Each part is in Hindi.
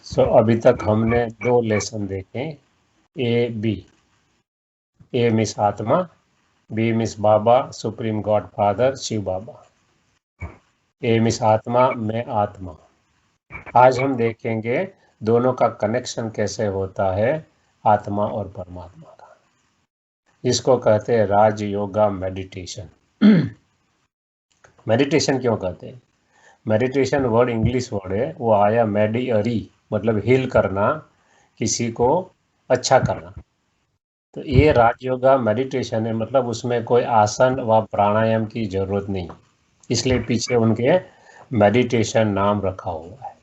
अभी तक हमने 2 लेसन देखे, ए बी। ए मिस आत्मा, बी मिस बाबा, सुप्रीम गॉड फादर शिव बाबा। ए मिस आत्मा, मैं आत्मा। आज हम देखेंगे दोनों का कनेक्शन कैसे होता है, आत्मा और परमात्मा का। इसको कहते हैं राजयोगा मेडिटेशन। मेडिटेशन क्यों कहते हैं? मेडिटेशन वर्ड इंग्लिश वर्ड है, वो आया मेडिअरी, मतलब हील करना, किसी को अच्छा करना। तो ये राजयोगा मेडिटेशन है, मतलब उसमें कोई आसन व प्राणायाम की जरूरत नहीं, इसलिए पीछे उनके मेडिटेशन नाम रखा हुआ है।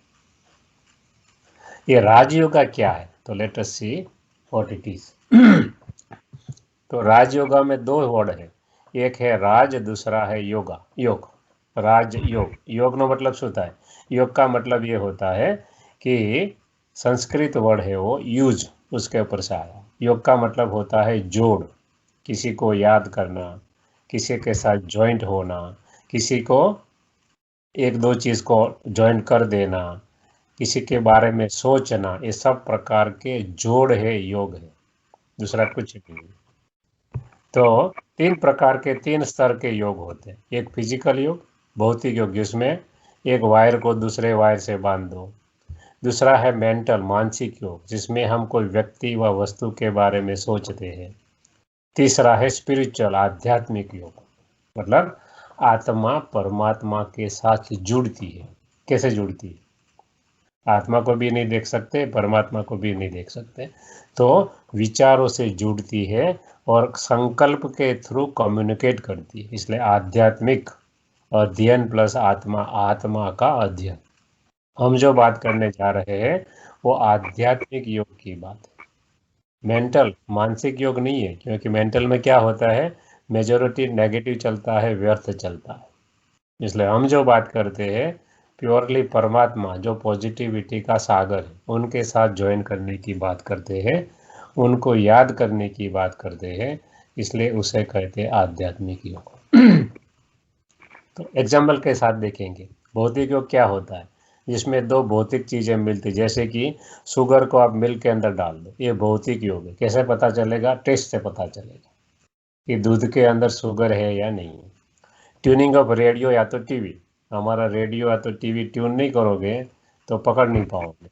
ये राजयोगा क्या है, तो let us see what it is. तो राजयोगा में 2 वर्ड है, एक है राज, दूसरा है योगा, योग। राज योग, योग नो मतलब होता है, योग का मतलब ये होता है कि संस्कृत वर्ड है वो यूज, उसके ऊपर से आया। योग का मतलब होता है जोड़, किसी को याद करना, किसी के साथ जॉइंट होना, किसी को एक दो चीज़ को जॉइंट कर देना, किसी के बारे में सोचना, ये सब प्रकार के जोड़ है, योग है, दूसरा कुछ नहीं। तो 3 प्रकार के 3 स्तर के योग होते हैं। एक फिजिकल योग, भौतिक योग, जिसमें एक वायर को दूसरे वायर से बांध दो। दूसरा है मेंटल, मानसिक योग, जिसमें हम कोई व्यक्ति व वस्तु के बारे में सोचते हैं। तीसरा है स्पिरिचुअल, आध्यात्मिक योग, मतलब आत्मा परमात्मा के साथ जुड़ती है। कैसे जुड़ती है? आत्मा को भी नहीं देख सकते, परमात्मा को भी नहीं देख सकते, तो विचारों से जुड़ती है और संकल्प के थ्रू कम्युनिकेट करती है, इसलिए आध्यात्मिक अध्ययन प्लस आत्मा, आत्मा का अध्ययन। हम जो बात करने जा रहे हैं वो आध्यात्मिक योग की बात है। मेंटल, मानसिक योग नहीं है, क्योंकि मेंटल में क्या होता है, मेजॉरिटी नेगेटिव चलता है, व्यर्थ चलता है। इसलिए हम जो बात करते हैं प्योरली परमात्मा, जो पॉजिटिविटी का सागर है, उनके साथ ज्वाइन करने की बात करते हैं, उनको याद करने की बात करते हैं, इसलिए उसे कहते हैं आध्यात्मिक योग। तो एग्जाम्पल के साथ देखेंगे भौतिक योग क्या होता है, जिसमें 2 भौतिक चीज़ें मिलती, जैसे कि शुगर को आप मिल्क के अंदर डाल दो, ये भौतिक योग है। कैसे पता चलेगा? टेस्ट से पता चलेगा कि दूध के अंदर शुगर है या नहीं है। ट्यूनिंग ऑफ रेडियो या तो टीवी, हमारा रेडियो या तो टीवी ट्यून नहीं करोगे तो पकड़ नहीं पाओगे।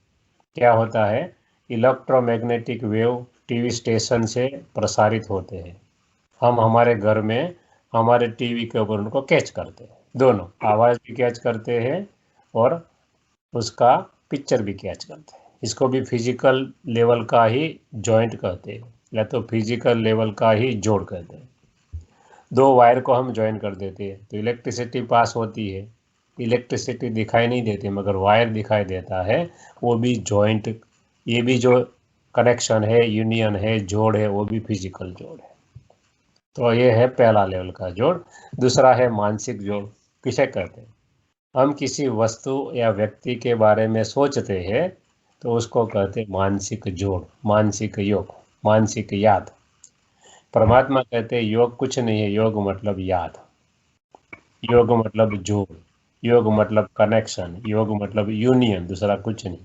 क्या होता है, इलेक्ट्रोमैग्नेटिक वेव टीवी स्टेशन से प्रसारित होते हैं, हम हमारे घर में हमारे टीवी के ऊपर उनको कैच करते हैं, दोनों आवाज़ भी कैच करते हैं और उसका पिक्चर भी कैच करते हैं। इसको भी फिजिकल लेवल का ही जॉइंट कहते हैं, या तो फिजिकल लेवल का ही जोड़ कहते हैं। 2 वायर को हम ज्वाइन कर देते हैं तो इलेक्ट्रिसिटी पास होती है, इलेक्ट्रिसिटी दिखाई नहीं देती मगर वायर दिखाई देता है, वो भी जॉइंट। ये भी जो कनेक्शन है, यूनियन है, जोड़ है, वो भी फिजिकल जोड़ है। तो ये है पहला लेवल का जोड़। दूसरा है मानसिक जोड़। किसे कहते हैं? हम किसी वस्तु या व्यक्ति के बारे में सोचते हैं तो उसको कहते हैं मानसिक जोड़, मानसिक योग, मानसिक याद। परमात्मा कहते हैं योग कुछ नहीं है, योग मतलब याद, योग मतलब जोड़, योग मतलब कनेक्शन, योग मतलब यूनियन, दूसरा कुछ नहीं।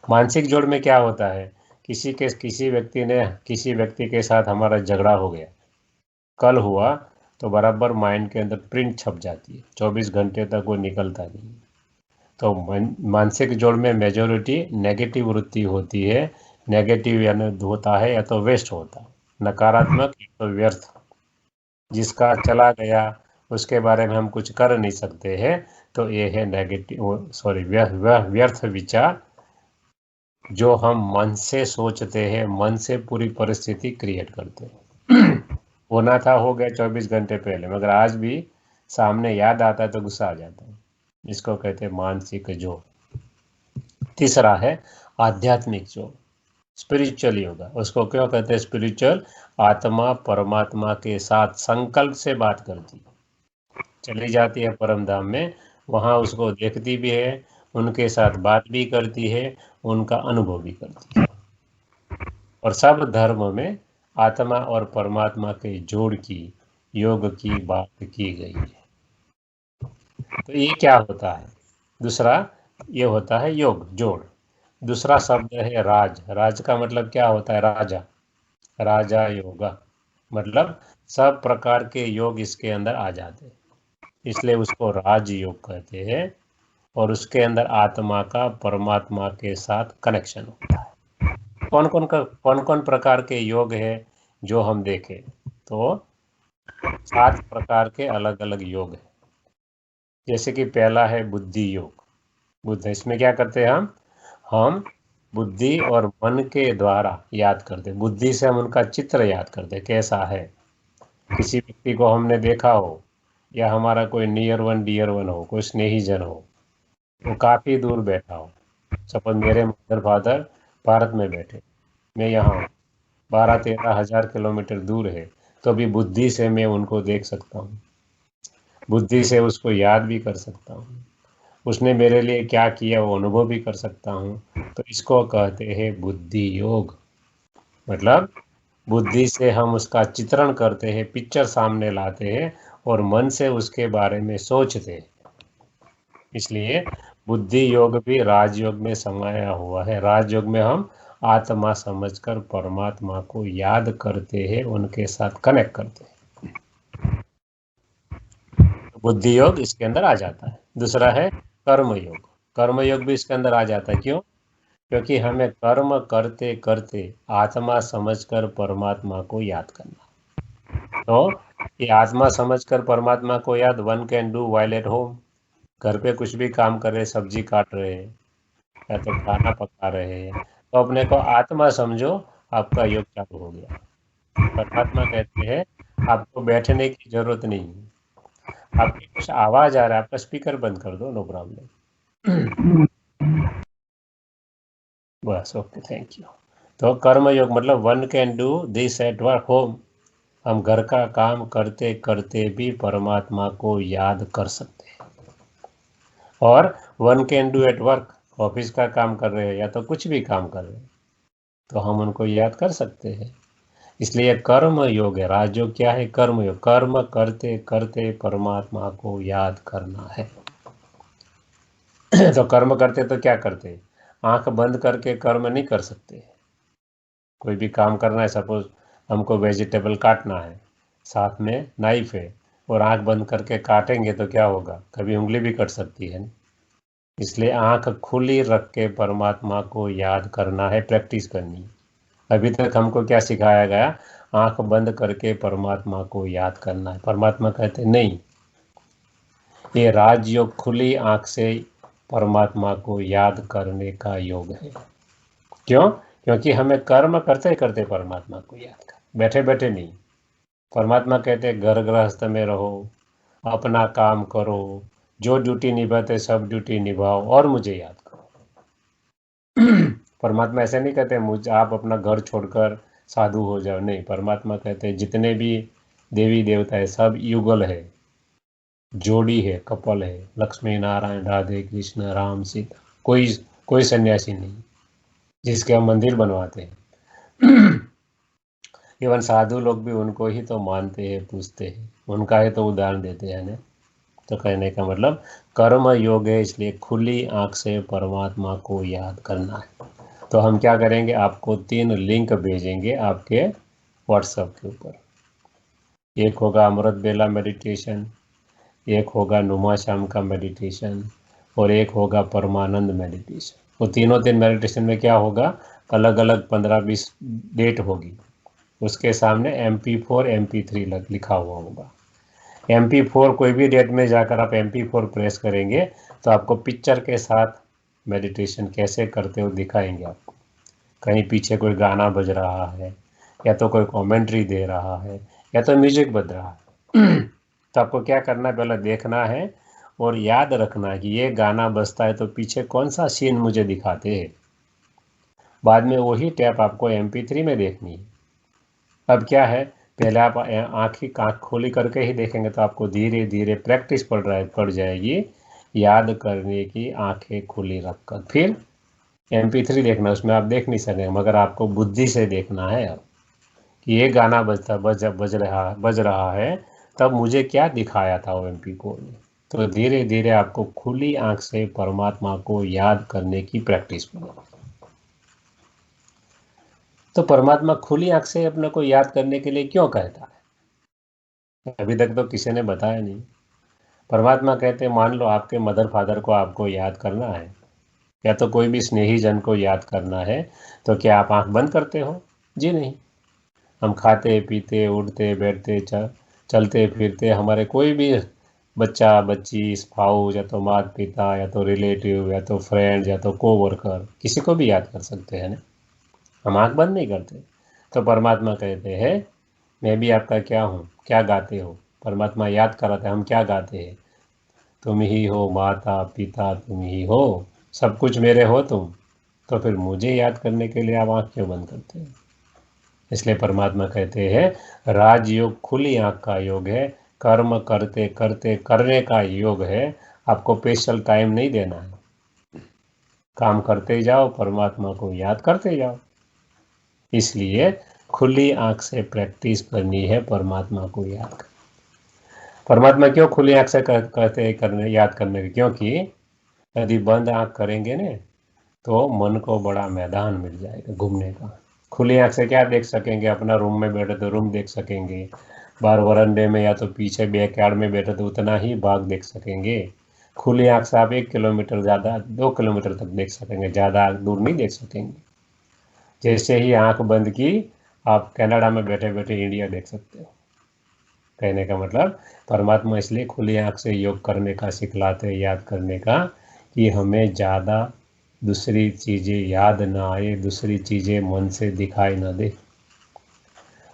मानसिक जोड़ में क्या होता है, किसी व्यक्ति ने किसी व्यक्ति के साथ हमारा झगड़ा हो गया, कल हुआ, तो बराबर माइंड के अंदर प्रिंट छप जाती है, 24 घंटे तक वो निकलता नहीं। तो मानसिक जोड़ में मेजोरिटी नेगेटिव वृत्ति होती है। नेगेटिव यानी होता है या तो वेस्ट होता है, नकारात्मक या तो व्यर्थ, जिसका चला गया उसके बारे में हम कुछ कर नहीं सकते हैं, तो ये है नेगेटिव, सॉरी, व्यर्थ विचार, जो हम मन से सोचते हैं, मन से पूरी परिस्थिति क्रिएट करते हैं। होना था हो गया 24 घंटे पहले, मगर आज भी सामने याद आता है तो गुस्सा आ जाता है, इसको कहते हैं मानसिक जोड़। तीसरा है आध्यात्मिक जोड़, स्पिरिचुअल योगा। उसको क्यों कहते हैं स्पिरिचुअल? आत्मा परमात्मा के साथ संकल्प से बात करती, चली जाती है परम धाम में, वहाँ उसको देखती भी है, उनके साथ बात भी करती है, उनका अनुभव भी करती है। और सब धर्म में आत्मा और परमात्मा के जोड़ की, योग की बात की गई है। तो ये क्या होता है? दूसरा ये होता है योग, जोड़। दूसरा शब्द है राज। राज का मतलब क्या होता है? राजा। राजा योगा मतलब सब प्रकार के योग इसके अंदर आ जाते हैं, इसलिए उसको राज योग कहते हैं। और उसके अंदर आत्मा का परमात्मा के साथ कनेक्शन होता है। कौन कौन प्रकार के योग है जो हम देखें तो 7 प्रकार के अलग अलग योग है। जैसे कि पहला है बुद्धि योग। बुद्ध, इसमें क्या करते हैं हम बुद्धि और मन के द्वारा याद करते। बुद्धि से हम उनका चित्र याद करते, कैसा है। किसी व्यक्ति को हमने देखा हो या हमारा कोई नियर वन डियर वन हो, कोई स्नेही जन हो, वो काफ़ी दूर बैठा हो। सपोज मेरे मदर फादर भारत में बैठे, मैं यहाँ हूँ, 12-13 हज़ार किलोमीटर दूर है, तो भी बुद्धि से मैं उनको देख सकता हूँ, बुद्धि से उसको याद भी कर सकता हूँ, उसने मेरे लिए क्या किया वो अनुभव भी कर सकता हूँ। तो इसको कहते हैं बुद्धि योग। मतलब बुद्धि से हम उसका चित्रण करते हैं, पिक्चर सामने लाते हैं और मन से उसके बारे में सोचते हैं। इसलिए बुद्धि योग भी राजयोग में समाया हुआ है। राजयोग में हम आत्मा समझकर परमात्मा को याद करते हैं, उनके साथ कनेक्ट करते हैं। बुद्धि योग इसके अंदर आ जाता है। दूसरा है कर्म योग। कर्म योग भी इसके अंदर आ जाता है। क्यों? क्योंकि हमें कर्म करते करते आत्मा समझकर परमात्मा को याद करना। तो ये आत्मा समझकर परमात्मा को याद one can do while at home. घर पे कुछ भी काम कर रहे, सब्जी काट रहे हैं या तो खाना पका रहे हैं, तो अपने को आत्मा समझो, आपका योग चालू हो गया। परमात्मा कहते हैं आपको बैठने की जरूरत नहीं है, आपकी कुछ आवाज आ रहा है, आपका स्पीकर बंद कर दो, नो प्रॉब्लम। बस, ओके, थैंक यू। तो कर्म योग मतलब one can do this at work home. हम घर का काम करते करते भी परमात्मा को याद कर सकते हैं। और one can do at work, office का काम कर रहे हैं या तो कुछ भी काम कर रहे हैं, तो हम उनको याद कर सकते हैं। इसलिए कर्म योग है। राजयोग क्या है? कर्म योग। कर्म करते करते परमात्मा को याद करना है। तो कर्म करते तो क्या करते? आंख बंद करके कर्म नहीं कर सकते। कोई भी काम करना है, सपोज हमको वेजिटेबल काटना है, साथ में नाइफ है, और आंख बंद करके काटेंगे तो क्या होगा? कभी उंगली भी कट सकती है। इसलिए आंख खुली रख के परमात्मा को याद करना है, प्रैक्टिस करनी है। अभी तक हमको क्या सिखाया गया? आंख बंद करके परमात्मा को याद करना है। परमात्मा कहते नहीं, ये राजयोग खुली आंख से परमात्मा को याद करने का योग है। क्यों? क्योंकि हमें कर्म करते करते परमात्मा को याद कर, बैठे बैठे नहीं। परमात्मा कहते घर गृहस्थ में रहो, अपना काम करो, जो ड्यूटी निभाते सब ड्यूटी निभाओ और मुझे याद करो। परमात्मा ऐसे नहीं कहते मुझे आप अपना घर छोड़कर साधु हो जाओ, नहीं। परमात्मा कहते हैं जितने भी देवी देवता है सब युगल है, जोड़ी है, कपल है, लक्ष्मी नारायण राधे कृष्ण राम सीता, कोई सन्यासी नहीं जिसके हम मंदिर बनवाते हैं। इवन साधु लोग भी उनको ही तो मानते हैं, पूछते हैं, उनका ही तो उदाहरण देते हैं ना। तो कहने का मतलब कर्म योग है, इसलिए खुली आंख से परमात्मा को याद करना है। तो हम क्या करेंगे, आपको 3 लिंक भेजेंगे आपके व्हाट्सएप के ऊपर। एक होगा अमृत बेला मेडिटेशन, एक होगा नुमा शाम का मेडिटेशन, और एक होगा परमानंद मेडिटेशन। वो तीनों दिन मेडिटेशन में क्या होगा, अलग अलग 15-20 डेट होगी, उसके सामने MP4 MP3 लिखा हुआ होगा। MP4 कोई भी डेट में जाकर आप MP4 प्रेस करेंगे तो आपको पिक्चर के साथ मेडिटेशन कैसे करते हो दिखाएंगे आपको। कहीं पीछे कोई गाना बज रहा है, या तो कोई कमेंट्री दे रहा है, या तो म्यूजिक बज रहा है। तो आपको क्या करना है, पहले देखना है और याद रखना है कि ये गाना बजता है तो पीछे कौन सा सीन मुझे दिखाते हैं। बाद में वही टैप आपको MP3 में देखनी है। अब क्या है, पहले आप आँख खोली करके ही देखेंगे तो आपको धीरे धीरे प्रैक्टिस पड़ जाएगी याद करने की, आंखें खुली रखकर। फिर MP3 देखना, उसमें आप देख नहीं सकेंगे, मगर आपको बुद्धि से देखना है अब कि ये गाना बज रहा है, तब मुझे क्या दिखाया था वो MP4 में। तो धीरे धीरे आपको खुली आंख से परमात्मा को याद करने की प्रैक्टिस मिलेगी। तो परमात्मा खुली आंख से अपने को याद करने के लिए क्यों कहता है? अभी तक तो किसी ने बताया नहीं। परमात्मा कहते हैं, मान लो आपके मदर फादर को आपको याद करना है, या तो कोई भी स्नेही जन को याद करना है, तो क्या आप आंख बंद करते हो? जी नहीं। हम खाते पीते उठते बैठते चलते फिरते, हमारे कोई भी बच्चा बच्ची, स्पाउस, या तो माता पिता, या तो रिलेटिव, या तो फ्रेंड, या तो कोवर्कर, किसी को भी याद कर सकते हैं ना। हम आंख बंद नहीं करते। तो परमात्मा कहते हैं, मैं भी आपका क्या हूँ, क्या गाते हो? परमात्मा याद कराते हैं, हम क्या गाते हैं? तुम ही हो माता पिता, तुम ही हो सब कुछ, मेरे हो तुम। तो फिर मुझे याद करने के लिए आप आंख क्यों बंद करते हैं? इसलिए परमात्मा कहते हैं, राजयोग खुली आंख का योग है, कर्म करते करते करने का योग है। आपको स्पेशल टाइम नहीं देना है, काम करते जाओ, परमात्मा को याद करते जाओ। इसलिए खुली आंख से प्रैक्टिस करनी है परमात्मा को याद कर। परमात्मा क्यों खुली आंख से कहते करने याद करने की? क्योंकि यदि बंद आंख करेंगे ने तो मन को बड़ा मैदान मिल जाएगा घूमने का। खुली आंख से क्या देख सकेंगे? अपना रूम में बैठे तो रूम देख सकेंगे, बाहर वरांडे में या तो पीछे बैकयार्ड में बैठे तो उतना ही भाग देख सकेंगे। खुली आंख से आप 1 किलोमीटर, ज़्यादा 2 किलोमीटर तक देख सकेंगे, ज़्यादा दूर नहीं देख सकेंगे। जैसे ही आंख बंद की, आप कनाडा में बैठे बैठे इंडिया देख सकते हो। कहने का मतलब, परमात्मा इसलिए खुली आंख से योग करने का सिखलाते हैं, याद करने का, कि हमें ज़्यादा दूसरी चीज़ें याद ना आए, दूसरी चीज़ें मन से दिखाई ना दे।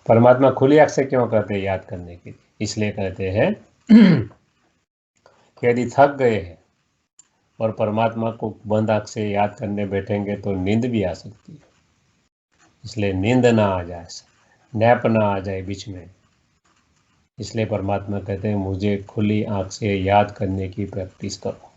परमात्मा खुली आंख से क्यों कहते हैं याद करने के? इसलिए कहते हैं कि यदि थक गए हैं और परमात्मा को बंद आंख से याद करने बैठेंगे तो नींद भी आ सकती है। इसलिए नींद ना आ जाए, नैप ना आ जाए बीच में। इसलिए परमात्मा कहते हैं, मुझे खुली आंख से याद करने की प्रैक्टिस करो।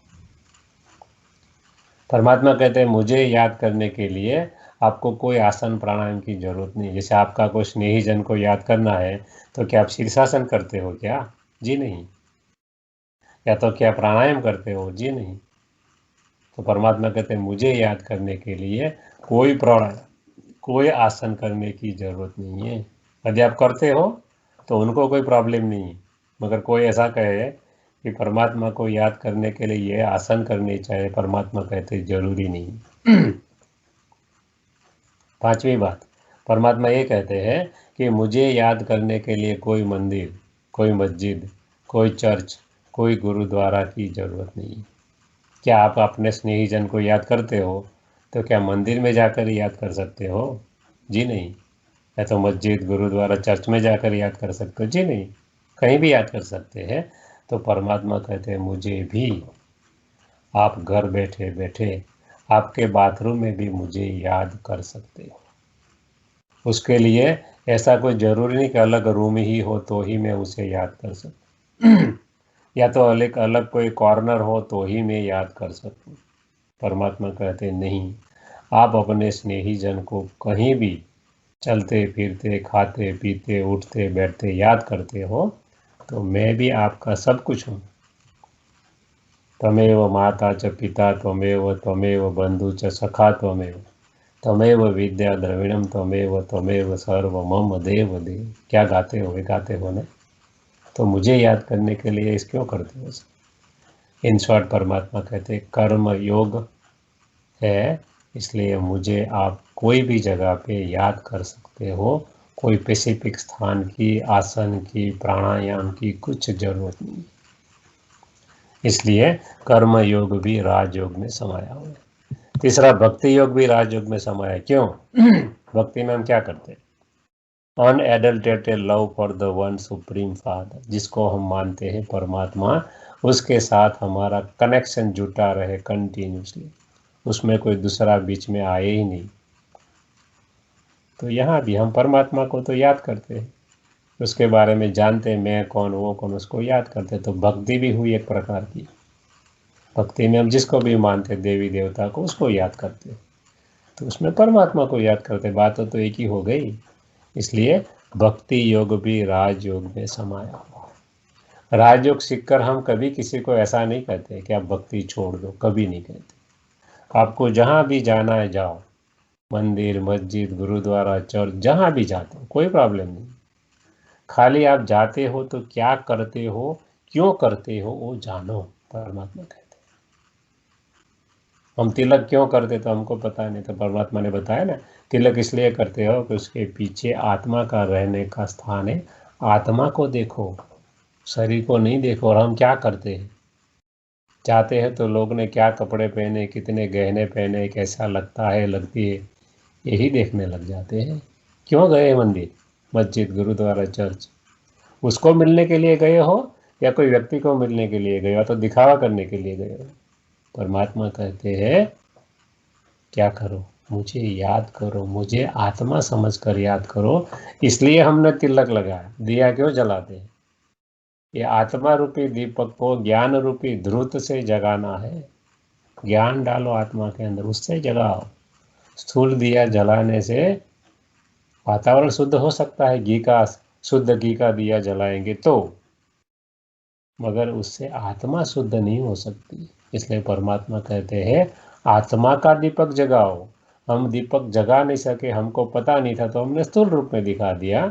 परमात्मा कहते हैं, मुझे याद करने के लिए आपको कोई आसन प्राणायाम की जरूरत नहीं। जैसे आपका कोई स्नेही जन को याद करना है, तो क्या आप शीर्षासन करते हो क्या? जी नहीं। या तो क्या प्राणायाम करते हो? जी नहीं। तो परमात्मा कहते हैं, मुझे याद करने के लिए कोई प्राणायाम, कोई आसन करने की जरूरत नहीं है। यदि आप करते हो तो उनको कोई प्रॉब्लम नहीं, मगर कोई ऐसा कहे कि परमात्मा को याद करने के लिए ये आसन करने चाहिए, परमात्मा कहते जरूरी नहीं। पांचवी बात, परमात्मा ये कहते हैं कि मुझे याद करने के लिए कोई मंदिर, कोई मस्जिद, कोई चर्च, कोई गुरुद्वारा की जरूरत नहीं। क्या आप अपने स्नेही जन को याद करते हो तो क्या मंदिर में जाकर याद कर सकते हो? जी नहीं। या तो मस्जिद, गुरुद्वारा, चर्च में जाकर याद कर सकते हो? जी नहीं। कहीं भी याद कर सकते हैं। तो परमात्मा कहते हैं, मुझे भी आप घर बैठे बैठे आपके बाथरूम में भी मुझे याद कर सकते हो। उसके लिए ऐसा कोई ज़रूरी नहीं कि अलग रूम ही हो तो ही मैं उसे याद कर सकूं, या तो अलग अलग कोई कॉर्नर हो तो ही मैं याद कर सकूं। परमात्मा कहते नहीं, आप अपने स्नेही जन को कहीं भी चलते फिरते, खाते पीते, उठते बैठते याद करते हो, तो मैं भी आपका सब कुछ हूँ। तमेव माता च पिता त्वमेव, त्वमेव बंधु च सखा त्वमेव, तमेव विद्या द्रविणम त्वमेव, त्वमेव सर्व मम देव देव। क्या गाते हो? गाते हो ना? तो मुझे याद करने के लिए इस क्यों करते हो? इन शॉर्ट परमात्मा कहते कर्म योग है, इसलिए मुझे आप कोई भी जगह पे याद कर सकते हो। कोई स्पेसिफिक स्थान की, आसन की, प्राणायाम की कुछ जरूरत नहीं। इसलिए कर्म योग भी राजयोग में समाया हुआ है। तीसरा, भक्ति योग भी राजयोग में समाया है। क्यों? भक्ति में हम क्या करते हैं? Unadulterated love for the one supreme father, जिसको हम मानते हैं परमात्मा, उसके साथ हमारा कनेक्शन जुटा रहे कंटिन्यूसली, उसमें कोई दूसरा बीच में आए ही नहीं। तो यहाँ भी हम परमात्मा को तो याद करते हैं, उसके बारे में जानते हैं, मैं कौन वो कौन, उसको याद करते हैं। तो भक्ति भी हुई एक प्रकार की। भक्ति में हम जिसको भी मानते, देवी देवता को, उसको याद करते, तो उसमें परमात्मा को याद करते। बात तो एक ही हो गई। इसलिए भक्ति योग भी राजयोग में समाया हुआ है। राजयोग सीखकर हम कभी किसी को ऐसा नहीं कहते कि आप भक्ति छोड़ दो, कभी नहीं कहते। आपको जहाँ भी जाना है जाओ, मंदिर, मस्जिद, गुरुद्वारा, चर्च, जहाँ भी जाते हो कोई प्रॉब्लम नहीं। खाली आप जाते हो तो क्या करते हो, क्यों करते हो, वो जानो। परमात्मा कहते हैं हम तिलक क्यों करते तो हमको पता नहीं, तो परमात्मा ने बताया ना, तिलक इसलिए करते हो कि उसके पीछे आत्मा का रहने का स्थान है। आत्मा को देखो, शरीर को नहीं देखो। और हम क्या करते हैं, जाते हैं तो लोग ने क्या कपड़े पहने, कितने गहने पहने, कैसा लगता है, लगती है, यही देखने लग जाते हैं। क्यों गए मंदिर, मस्जिद, गुरुद्वारा, चर्च? उसको मिलने के लिए गए हो या कोई व्यक्ति को मिलने के लिए गए हो, तो दिखावा करने के लिए गए हो? परमात्मा कहते हैं क्या करो, मुझे याद करो, मुझे आत्मा समझकर याद करो। इसलिए हमने तिलक लगाया, दिया क्यों जलाते हैं? ये आत्मा रूपी दीपक को ज्ञान रूपी ध्रुत से जगाना है। ज्ञान डालो आत्मा के अंदर, उससे जगाओ। स्थूल दिया जलाने से वातावरण शुद्ध हो सकता है, घी का, शुद्ध घी का दिया जलाएंगे तो, मगर उससे आत्मा शुद्ध नहीं हो सकती। इसलिए परमात्मा कहते हैं आत्मा का दीपक जगाओ। हम दीपक जगा नहीं सके, हमको पता नहीं था, तो हमने स्थूल रूप में दिखा दिया।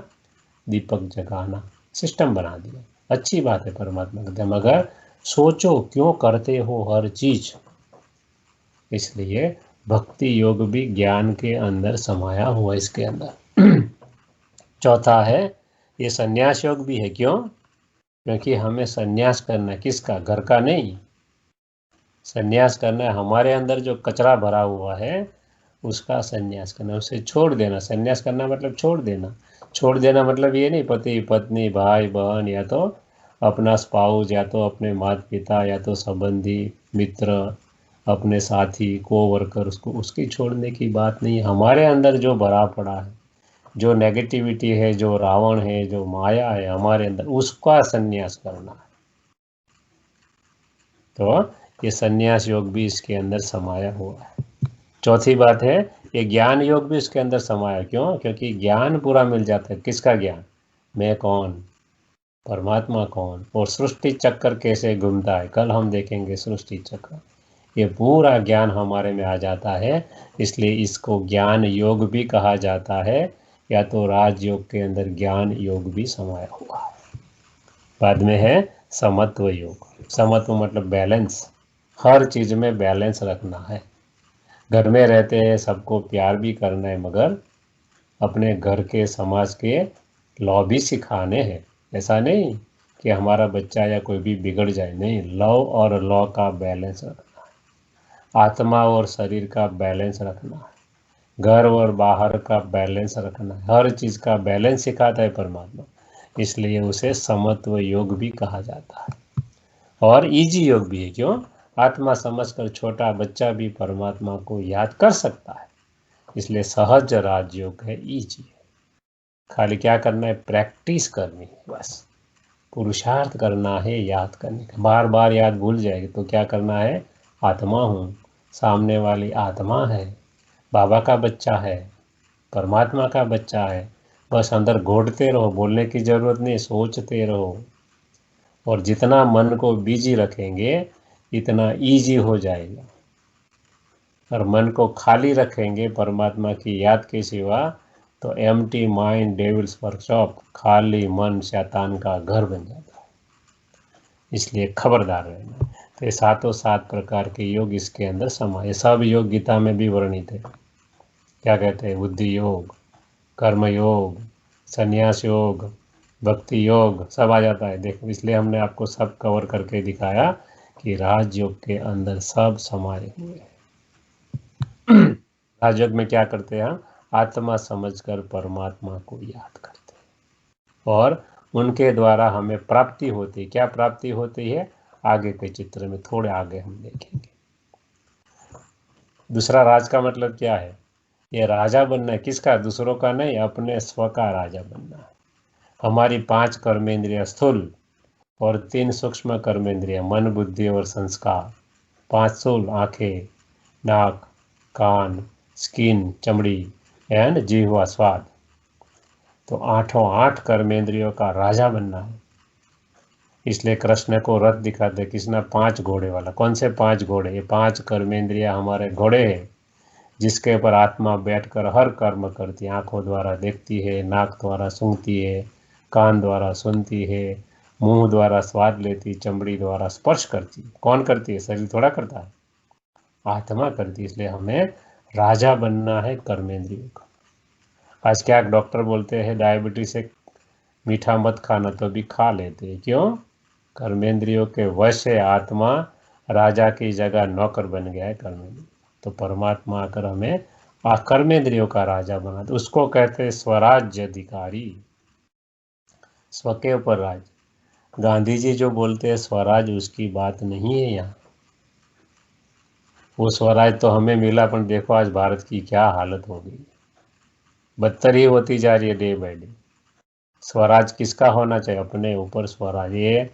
दीपक जगाना सिस्टम बना दिया, अच्छी बात है। परमात्मा कहते हैं मगर सोचो क्यों करते हो हर चीज। इसलिए भक्ति योग भी ज्ञान के अंदर समाया हुआ, इसके अंदर। चौथा है ये संन्यास योग भी है। क्यों? क्योंकि हमें संन्यास करना है, किसका? घर का नहीं। संन्यास करना है हमारे अंदर जो कचरा भरा हुआ है, उसका संन्यास करना, उसे छोड़ देना। संन्यास करना मतलब छोड़ देना। छोड़ देना मतलब ये नहीं पति पत्नी भाई बहन, या तो अपना स्पाउस, या तो अपने माता पिता, या तो संबंधी मित्र, अपने साथी को वर्कर, उसको उसकी छोड़ने की बात नहीं। हमारे अंदर जो भरा पड़ा है, जो नेगेटिविटी है, जो रावण है, जो माया है हमारे अंदर, उसका संन्यास करना है। तो ये संन्यास योग भी इसके अंदर समाया हुआ है। चौथी बात है ये ज्ञान योग भी इसके अंदर समाया। क्यों? क्योंकि ज्ञान पूरा मिल जाता है। किसका ज्ञान? मैं कौन, परमात्मा कौन, और सृष्टि चक्र कैसे घूमता है, कल हम देखेंगे सृष्टि चक्र। ये पूरा ज्ञान हमारे में आ जाता है। इसलिए इसको ज्ञान योग भी कहा जाता है, या तो राजयोग के अंदर ज्ञान योग भी समाया हुआ है। बाद में है समत्व योग। समत्व मतलब बैलेंस, हर चीज में बैलेंस रखना है। घर में रहते हैं, सबको प्यार भी करना है, मगर अपने घर के समाज के लॉ भी सिखाने हैं। ऐसा नहीं कि हमारा बच्चा या कोई भी बिगड़ जाए, नहीं, लव और लॉ का बैलेंस रखना है। आत्मा और शरीर का बैलेंस रखना है, घर और बाहर का बैलेंस रखना है। हर चीज़ का बैलेंस सिखाता है परमात्मा, इसलिए उसे समत्व योग भी कहा जाता है। और इजी योग भी है। क्यों? आत्मा समझकर छोटा बच्चा भी परमात्मा को याद कर सकता है, इसलिए सहज राजयोग है, इजी है। खाली क्या करना है? प्रैक्टिस करनी है, बस पुरुषार्थ करना है याद करने का। बार बार याद भूल जाएगी तो क्या करना है? आत्मा हूँ, सामने वाली आत्मा है, बाबा का बच्चा है, परमात्मा का बच्चा है। बस अंदर घोटते रहो, बोलने की ज़रूरत नहीं, सोचते रहो। और जितना मन को बिजी रखेंगे इतना इजी हो जाएगा। और मन को खाली रखेंगे परमात्मा की याद के सिवा, तो एम्प्टी माइंड डेविल्स वर्कशॉप, खाली मन शैतान का घर बन जाता है। इसलिए खबरदार रहना। तो ये सातों सात प्रकार के योग इसके अंदर समाये। सब योग गीता में भी वर्णित है। क्या कहते हैं? बुद्धि योग, कर्म योग, संन्यास योग, भक्ति योग, सब आ जाता है। देखो, इसलिए हमने आपको सब कवर करके दिखाया कि राजयोग के अंदर सब समाये हुए हैं। राजयोग में क्या करते हैं? हम आत्मा समझकर परमात्मा को याद करते हैं, और उनके द्वारा हमें प्राप्ति होती है। क्या प्राप्ति होती है? आगे के चित्र में थोड़े आगे हम देखेंगे। दूसरा राज का मतलब क्या है? ये राजा बनना है। किसका? दूसरों का नहीं, अपने स्व का राजा बनना है। हमारी 5 कर्मेंद्रिय स्थूल और 3 सूक्ष्म कर्मेंद्रिय, मन बुद्धि और संस्कार। 5 स्थूल, आंखें, नाक, कान, स्किन, चमड़ी, एंड जिह्वा, स्वाद। तो 8 कर्मेंद्रियों का राजा बनना है। इसलिए कृष्ण को रथ दिखाते, किसने? 5 घोड़े वाला। कौन से 5 घोड़े? ये 5 कर्मेंद्रिय हमारे घोड़े हैं। जिसके ऊपर आत्मा बैठकर हर कर्म करती है। आंखों द्वारा देखती है, नाक द्वारा सूंघती है, कान द्वारा सुनती है, मुंह द्वारा स्वाद लेती, चमड़ी द्वारा स्पर्श करती। कौन करती है? शरीर थोड़ा करता है, आत्मा करती है। इसलिए हमें राजा बनना है कर्मेंद्रियों का। आज क्या डॉक्टर बोलते हैं डायबिटीज से मीठा मत खाना, तो भी खा लेते हैं। क्यों? कर्मेंद्रियों के वश है आत्मा, राजा की जगह नौकर बन गया है कर्मेंद्रिय। तो परमात्मा आकर हमें कर्मेंद्रियों का राजा बना, तो उसको कहते हैं स्वराज्य अधिकारी, स्व के ऊपर राज। गांधी जी जो बोलते हैं स्वराज, उसकी बात नहीं है यहाँ। वो स्वराज तो हमें मिला, पर देखो आज भारत की क्या हालत हो गई, बदतर ही होती जा रही है डे बाय डे। स्वराज किसका होना चाहिए? अपने ऊपर स्वराज। ये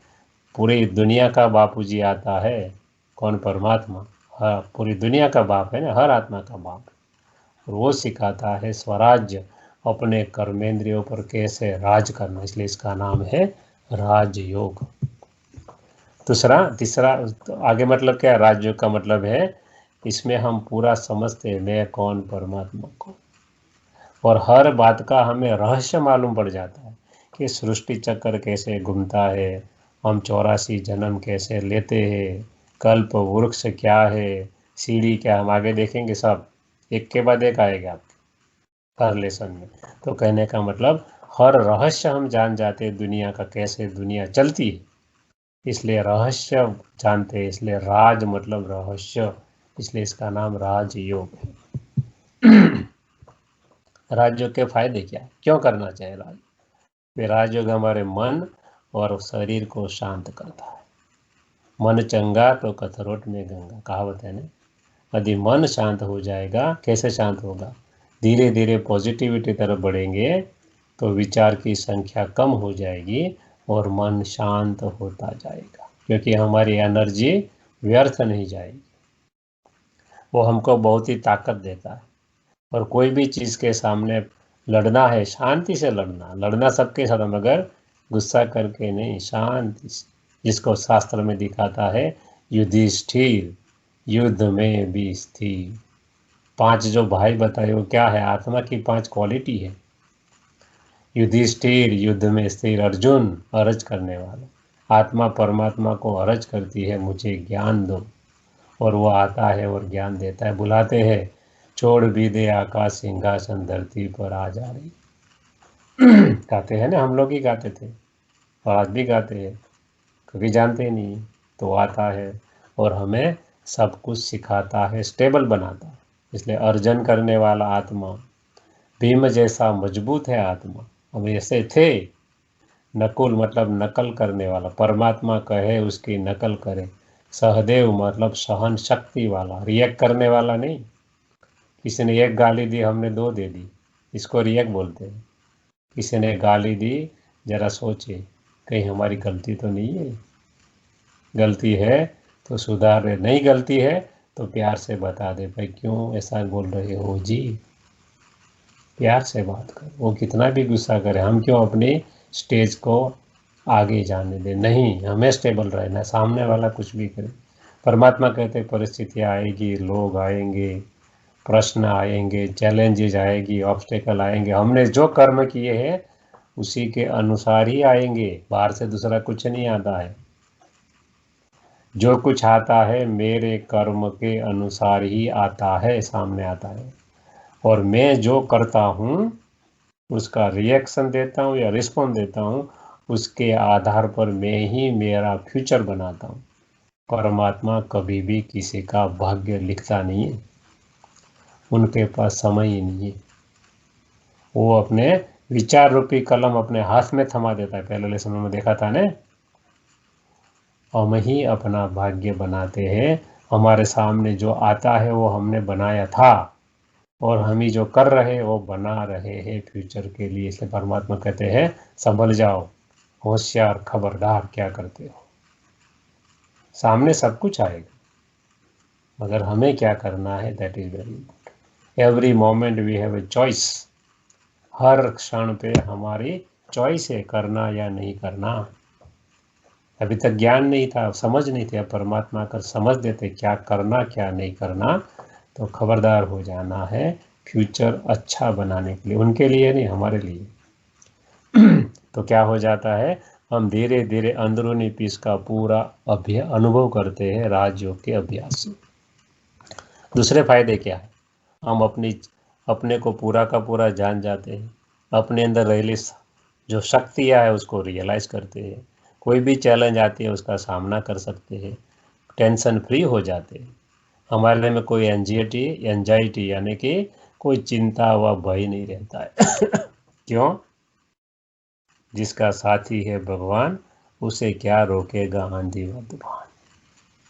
पूरी दुनिया का बापूजी आता है। कौन? परमात्मा। हाँ, पूरी दुनिया का बाप है ना, हर आत्मा का बाप। और वो सिखाता है स्वराज्य, अपने कर्मेंद्रियों पर कैसे राज करना। इसलिए इसका नाम है राजयोग। तीसरा तो आगे मतलब क्या? राजयोग का मतलब है इसमें हम पूरा समझते हैं मैं कौन, परमात्मा को, और हर बात का हमें रहस्य मालूम पड़ जाता है कि सृष्टि चक्र कैसे घूमता है, हम 84 जन्म कैसे लेते हैं, कल्प वृक्ष क्या है, सीढ़ी क्या। हम आगे देखेंगे, सब एक के बाद एक आएगा आपके हर लेसन में। तो कहने का मतलब हर रहस्य हम जान जाते हैं, दुनिया का कैसे दुनिया चलती है। इसलिए रहस्य जानते हैं, इसलिए राज मतलब रहस्य, इसलिए इसका नाम राजयोग है। राजयोग के फायदे क्या? क्यों करना चाहिए राज? वे राजयोग हमारे मन और शरीर को शांत करता है। मन चंगा तो कथरोट में गंगा, कहावत है ना। यदि मन शांत हो जाएगा, कैसे शांत होगा? धीरे धीरे पॉजिटिविटी तरफ बढ़ेंगे तो विचार की संख्या कम हो जाएगी और मन शांत होता जाएगा, क्योंकि हमारी एनर्जी व्यर्थ नहीं जाएगी। वो हमको बहुत ही ताकत देता है। और कोई भी चीज़ के सामने लड़ना है, शांति से लड़ना, लड़ना सबके साथ, मगर गुस्सा करके नहीं, शांति से। जिसको शास्त्र में दिखाता है युधिष्ठिर युद्ध में भी स्थिर। 5 जो भाई बताए वो क्या है? आत्मा की 5 क्वालिटी है। युधिष्ठिर युद्ध में स्थिर, अर्जुन अरज करने वाला। आत्मा परमात्मा को अरज करती है मुझे ज्ञान दो, और वो आता है और ज्ञान देता है। बुलाते हैं छोड़ भी दे आकाश सिंहासन धरती पर आ जा रही। गाते हैं ना, हम लोग ही गाते थे और आज भी गाते हैं, क्योंकि जानते ही नहीं। तो आता है और हमें सब कुछ सिखाता है, स्टेबल बनाता है। इसलिए अर्जन करने वाला आत्मा, भीम जैसा मजबूत है आत्मा। हम ऐसे थे। नकुल मतलब नकल करने वाला, परमात्मा कहे उसकी नकल करे। सहदेव मतलब सहन शक्ति वाला, रिएक्ट करने वाला नहीं। किसी ने एक गाली दी, हमने 2 दे दी, इसको रिएक्ट बोलते हैं। किसी ने गाली दी, जरा सोचे कहीं हमारी गलती तो नहीं है। गलती है तो सुधार रहे, नहीं गलती है तो प्यार से बता दे, भाई क्यों ऐसा बोल रहे हो जी, प्यार से बात कर। वो कितना भी गुस्सा करे, हम क्यों अपनी स्टेज को आगे जाने दें? नहीं, हमें स्टेबल रहना, सामने वाला कुछ भी करे। परमात्मा कहते परिस्थितियाँ आएगी, लोग आएंगे, प्रश्न आएंगे, चैलेंजेज आएगी, ऑब्स्टेकल आएंगे। हमने जो कर्म किए हैं उसी के अनुसार ही आएंगे, बाहर से दूसरा कुछ नहीं आता है। जो कुछ आता है मेरे कर्म के अनुसार ही आता है, सामने आता है। और मैं जो करता हूँ उसका रिएक्शन देता हूँ या रिस्पॉन्स देता हूँ, उसके आधार पर मैं ही मेरा फ्यूचर बनाता हूँ। परमात्मा कभी भी किसी का भाग्य लिखता नहीं है, उनके पास समय ही नहीं है। वो अपने विचार रूपी कलम अपने हाथ में थमा देता है। पहले लेसन में देखा था ने, हम ही अपना भाग्य बनाते हैं। हमारे सामने जो आता है वो हमने बनाया था, और हम ही जो कर रहे हैं वो बना रहे हैं फ्यूचर के लिए। इसलिए परमात्मा कहते हैं संभल जाओ, होशियार, खबरदार क्या करते हो। सामने सब कुछ आएगा, मगर हमें क्या करना है, that is very important. Every moment we have a choice. हर क्षण पे हमारी चॉइस है, करना या नहीं करना। अभी तक ज्ञान नहीं था, समझ नहीं थी। अब परमात्मा कर समझ देते क्या करना क्या नहीं करना, तो खबरदार हो जाना है फ्यूचर अच्छा बनाने के लिए, उनके लिए नहीं, हमारे लिए। तो क्या हो जाता है, हम धीरे धीरे अंदरूनी पीस का पूरा अनुभव करते हैं राजयोग के अभ्यास से। दूसरे फायदे क्या है, हम अपने को पूरा का पूरा जान जाते हैं, अपने अंदर रहली जो शक्तियाँ है उसको रियलाइज करते हैं, कोई भी चैलेंज आती है उसका सामना कर सकते हैं, टेंशन फ्री हो जाते हैं, हमारे में कोई एंजाइटी यानी कि कोई चिंता व भय नहीं रहता है। क्यों? जिसका साथी है भगवान, उसे क्या रोकेगा आंधी व तूफान।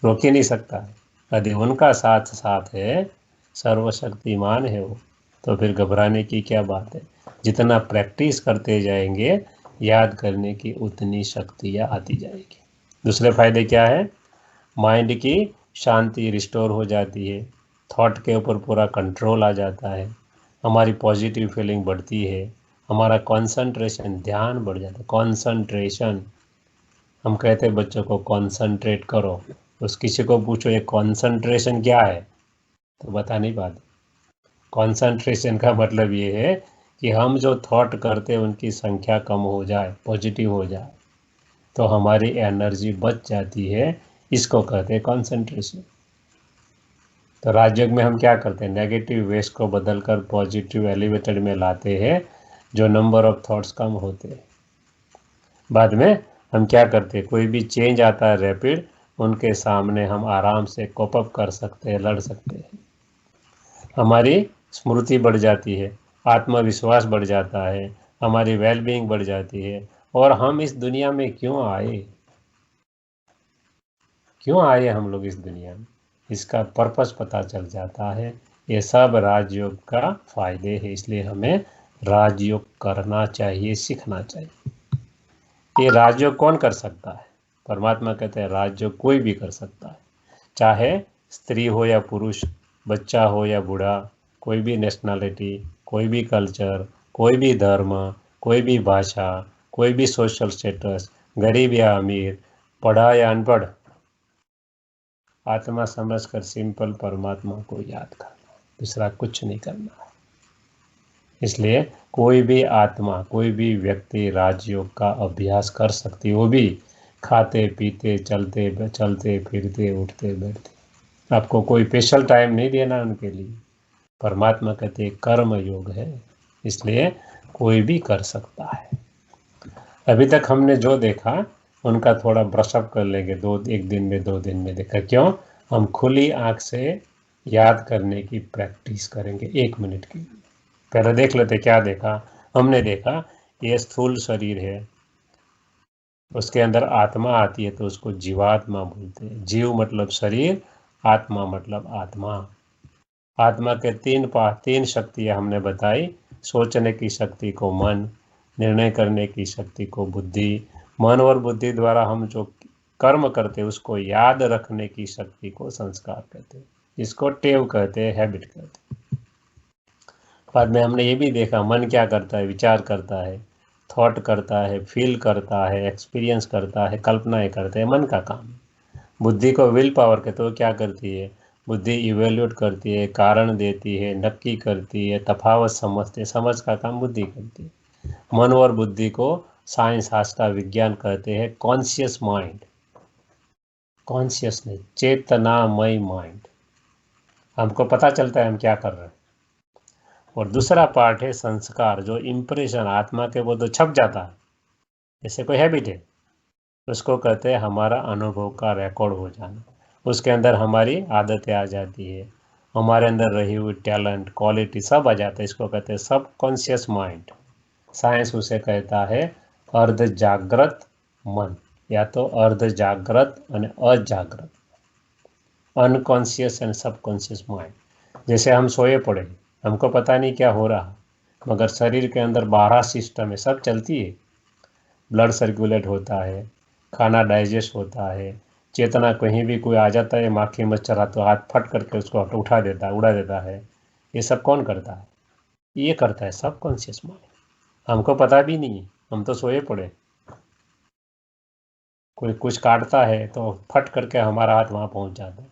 रोक ही नहीं सकता है, यदि उनका साथ है, सर्वशक्तिमान है वो, तो फिर घबराने की क्या बात है। जितना प्रैक्टिस करते जाएंगे, याद करने की उतनी शक्तियाँ आती जाएगी। दूसरे फायदे क्या है, माइंड की शांति रिस्टोर हो जाती है, थॉट के ऊपर पूरा कंट्रोल आ जाता है, हमारी पॉजिटिव फीलिंग बढ़ती है, हमारा कंसंट्रेशन ध्यान बढ़ जाता है। कंसंट्रेशन, हम कहते हैं बच्चों को कंसंट्रेट करो, उस किसी को पूछो ये कंसंट्रेशन क्या है तो बता नहीं पाते। कंसंट्रेशन का मतलब ये है कि हम जो थॉट करते हैं उनकी संख्या कम हो जाए, पॉजिटिव हो जाए, तो हमारी एनर्जी बच जाती है, इसको कहते हैं कंसंट्रेशन। तो राजयोग में हम क्या करते हैं, नेगेटिव वेस्ट को बदलकर पॉजिटिव एलिवेटेड में लाते हैं, जो नंबर ऑफ थॉट्स कम होते हैं। बाद में हम क्या करते हैं, कोई भी चेंज आता है रैपिड, उनके सामने हम आराम से कोप अप कर सकते हैं, लड़ सकते हैं, हमारी स्मृति बढ़ जाती है, आत्मविश्वास बढ़ जाता है, हमारी वेलबींग बढ़ जाती है, और हम इस दुनिया में क्यों आए हम लोग इस दुनिया में, इसका पर्पस पता चल जाता है। ये सब राजयोग का फायदे है, इसलिए हमें राजयोग करना चाहिए, सीखना चाहिए। ये राजयोग कौन कर सकता है, परमात्मा कहते हैं राजयोग कोई भी कर सकता है, चाहे स्त्री हो या पुरुष, बच्चा हो या बूढ़ा, कोई भी नेशनैलिटी, कोई भी कल्चर, कोई भी धर्म, कोई भी भाषा, कोई भी सोशल स्टेटस, गरीब या अमीर, पढ़ा या अनपढ़, आत्मा समझकर सिंपल परमात्मा को याद करना, दूसरा कुछ नहीं करना है। इसलिए कोई भी आत्मा, कोई भी व्यक्ति राजयोग का अभ्यास कर सकती है, वो भी खाते पीते चलते चलते फिरते उठते बैठते, आपको कोई स्पेशल टाइम नहीं देना उनके लिए। परमात्मा कहते कर्म योग है, इसलिए कोई भी कर सकता है। अभी तक हमने जो देखा उनका थोड़ा ब्रशअप कर लेंगे, एक दिन में 2 दिन में देखा। क्यों? हम खुली आंख से याद करने की प्रैक्टिस करेंगे 1 मिनट की। पहले देख लेते क्या देखा। हमने देखा ये स्थूल शरीर है, उसके अंदर आत्मा आती है तो उसको जीवात्मा बोलते हैं। जीव मतलब शरीर, आत्मा मतलब आत्मा। आत्मा के तीन शक्तियाँ हमने बताई, सोचने की शक्ति को मन, निर्णय करने की शक्ति को बुद्धि, मन और बुद्धि द्वारा हम जो कर्म करते हैं उसको याद रखने की शक्ति को संस्कार कहते हैं, इसको टेव कहते हैं, हैबिट कहते हैं। बाद में हमने ये भी देखा मन क्या करता है, विचार करता है, थॉट करता है, फील करता है, एक्सपीरियंस करता है, कल्पनाएं करते हैं, मन का काम है। बुद्धि को विल पावर कहते, वो क्या करती है, बुद्धि इवेल्यूट करती है, कारण देती है, नक्की करती है, तफावत समझते है, समझ का काम बुद्धि करती है। मन और बुद्धि को साइंस, शास्त्र, विज्ञान कहते हैं कॉन्शियस माइंड, कॉन्शियसनेस, चेतनामय माइंड। हमको पता चलता है हम क्या कर रहे हैं। और दूसरा पार्ट है संस्कार, जो इम्प्रेशन आत्मा के वो तो छप जाता है, जैसे कोई हैबिट है, उसको कहते हैं हमारा अनुभव का रिकॉर्ड हो जाना। उसके अंदर हमारी आदतें आ जाती है, हमारे अंदर रही हुई टैलेंट, क्वालिटी सब आ जाता है, इसको कहते हैं सब कॉन्शियस माइंड। साइंस उसे कहता है अर्ध जागृत मन, या तो अर्ध जागृत और अजागृत, अनकॉन्शियस एंड सबकॉन्शियस माइंड। जैसे हम सोए पड़े, हमको पता नहीं क्या हो रहा, मगर शरीर के अंदर 12 सिस्टम है, सब चलती है, ब्लड सर्कुलेट होता है, खाना डाइजेस्ट होता है, चेतना कहीं भी कोई आ जाता है, माखी मच्छर तो हाथ फट करके उसको उठा देता है, उड़ा देता है। ये सब कौन करता है? ये करता है सब कॉन्शियस माइंड। हमको पता भी नहीं, हम तो सोए पड़े, कोई कुछ काटता है तो फट करके हमारा हाथ वहाँ पहुँच जाता है,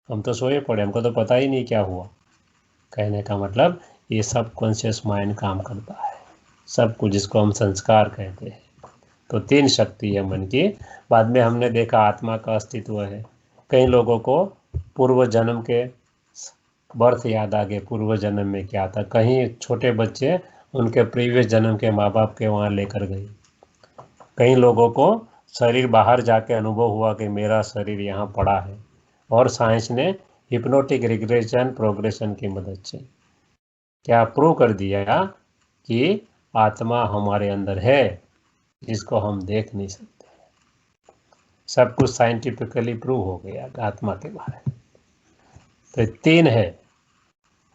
हम तो सोए पड़े, हमको तो पता ही नहीं क्या हुआ। कहने का मतलब ये सब कॉन्शियस माइंड काम करता है, सब कुछ जिसको हम संस्कार कहते हैं। तो 3 शक्ति है मन की। बाद में हमने देखा आत्मा का अस्तित्व है। कई लोगों को पूर्व जन्म के बर्थ याद आ गए, पूर्व जन्म में क्या था। कहीं छोटे बच्चे उनके प्रीवियस जन्म के माँ बाप के वहाँ लेकर गए। कई लोगों को शरीर बाहर जाके अनुभव हुआ कि मेरा शरीर यहाँ पड़ा है, और साइंस ने हिप्नोटिक रिग्रेशन प्रोग्रेशन की मदद से क्या प्रूव कर दिया कि आत्मा हमारे अंदर है, जिसको हम देख नहीं सकते। सब कुछ साइंटिफिकली प्रूव हो गया आत्मा के बारे में। तो 3 है,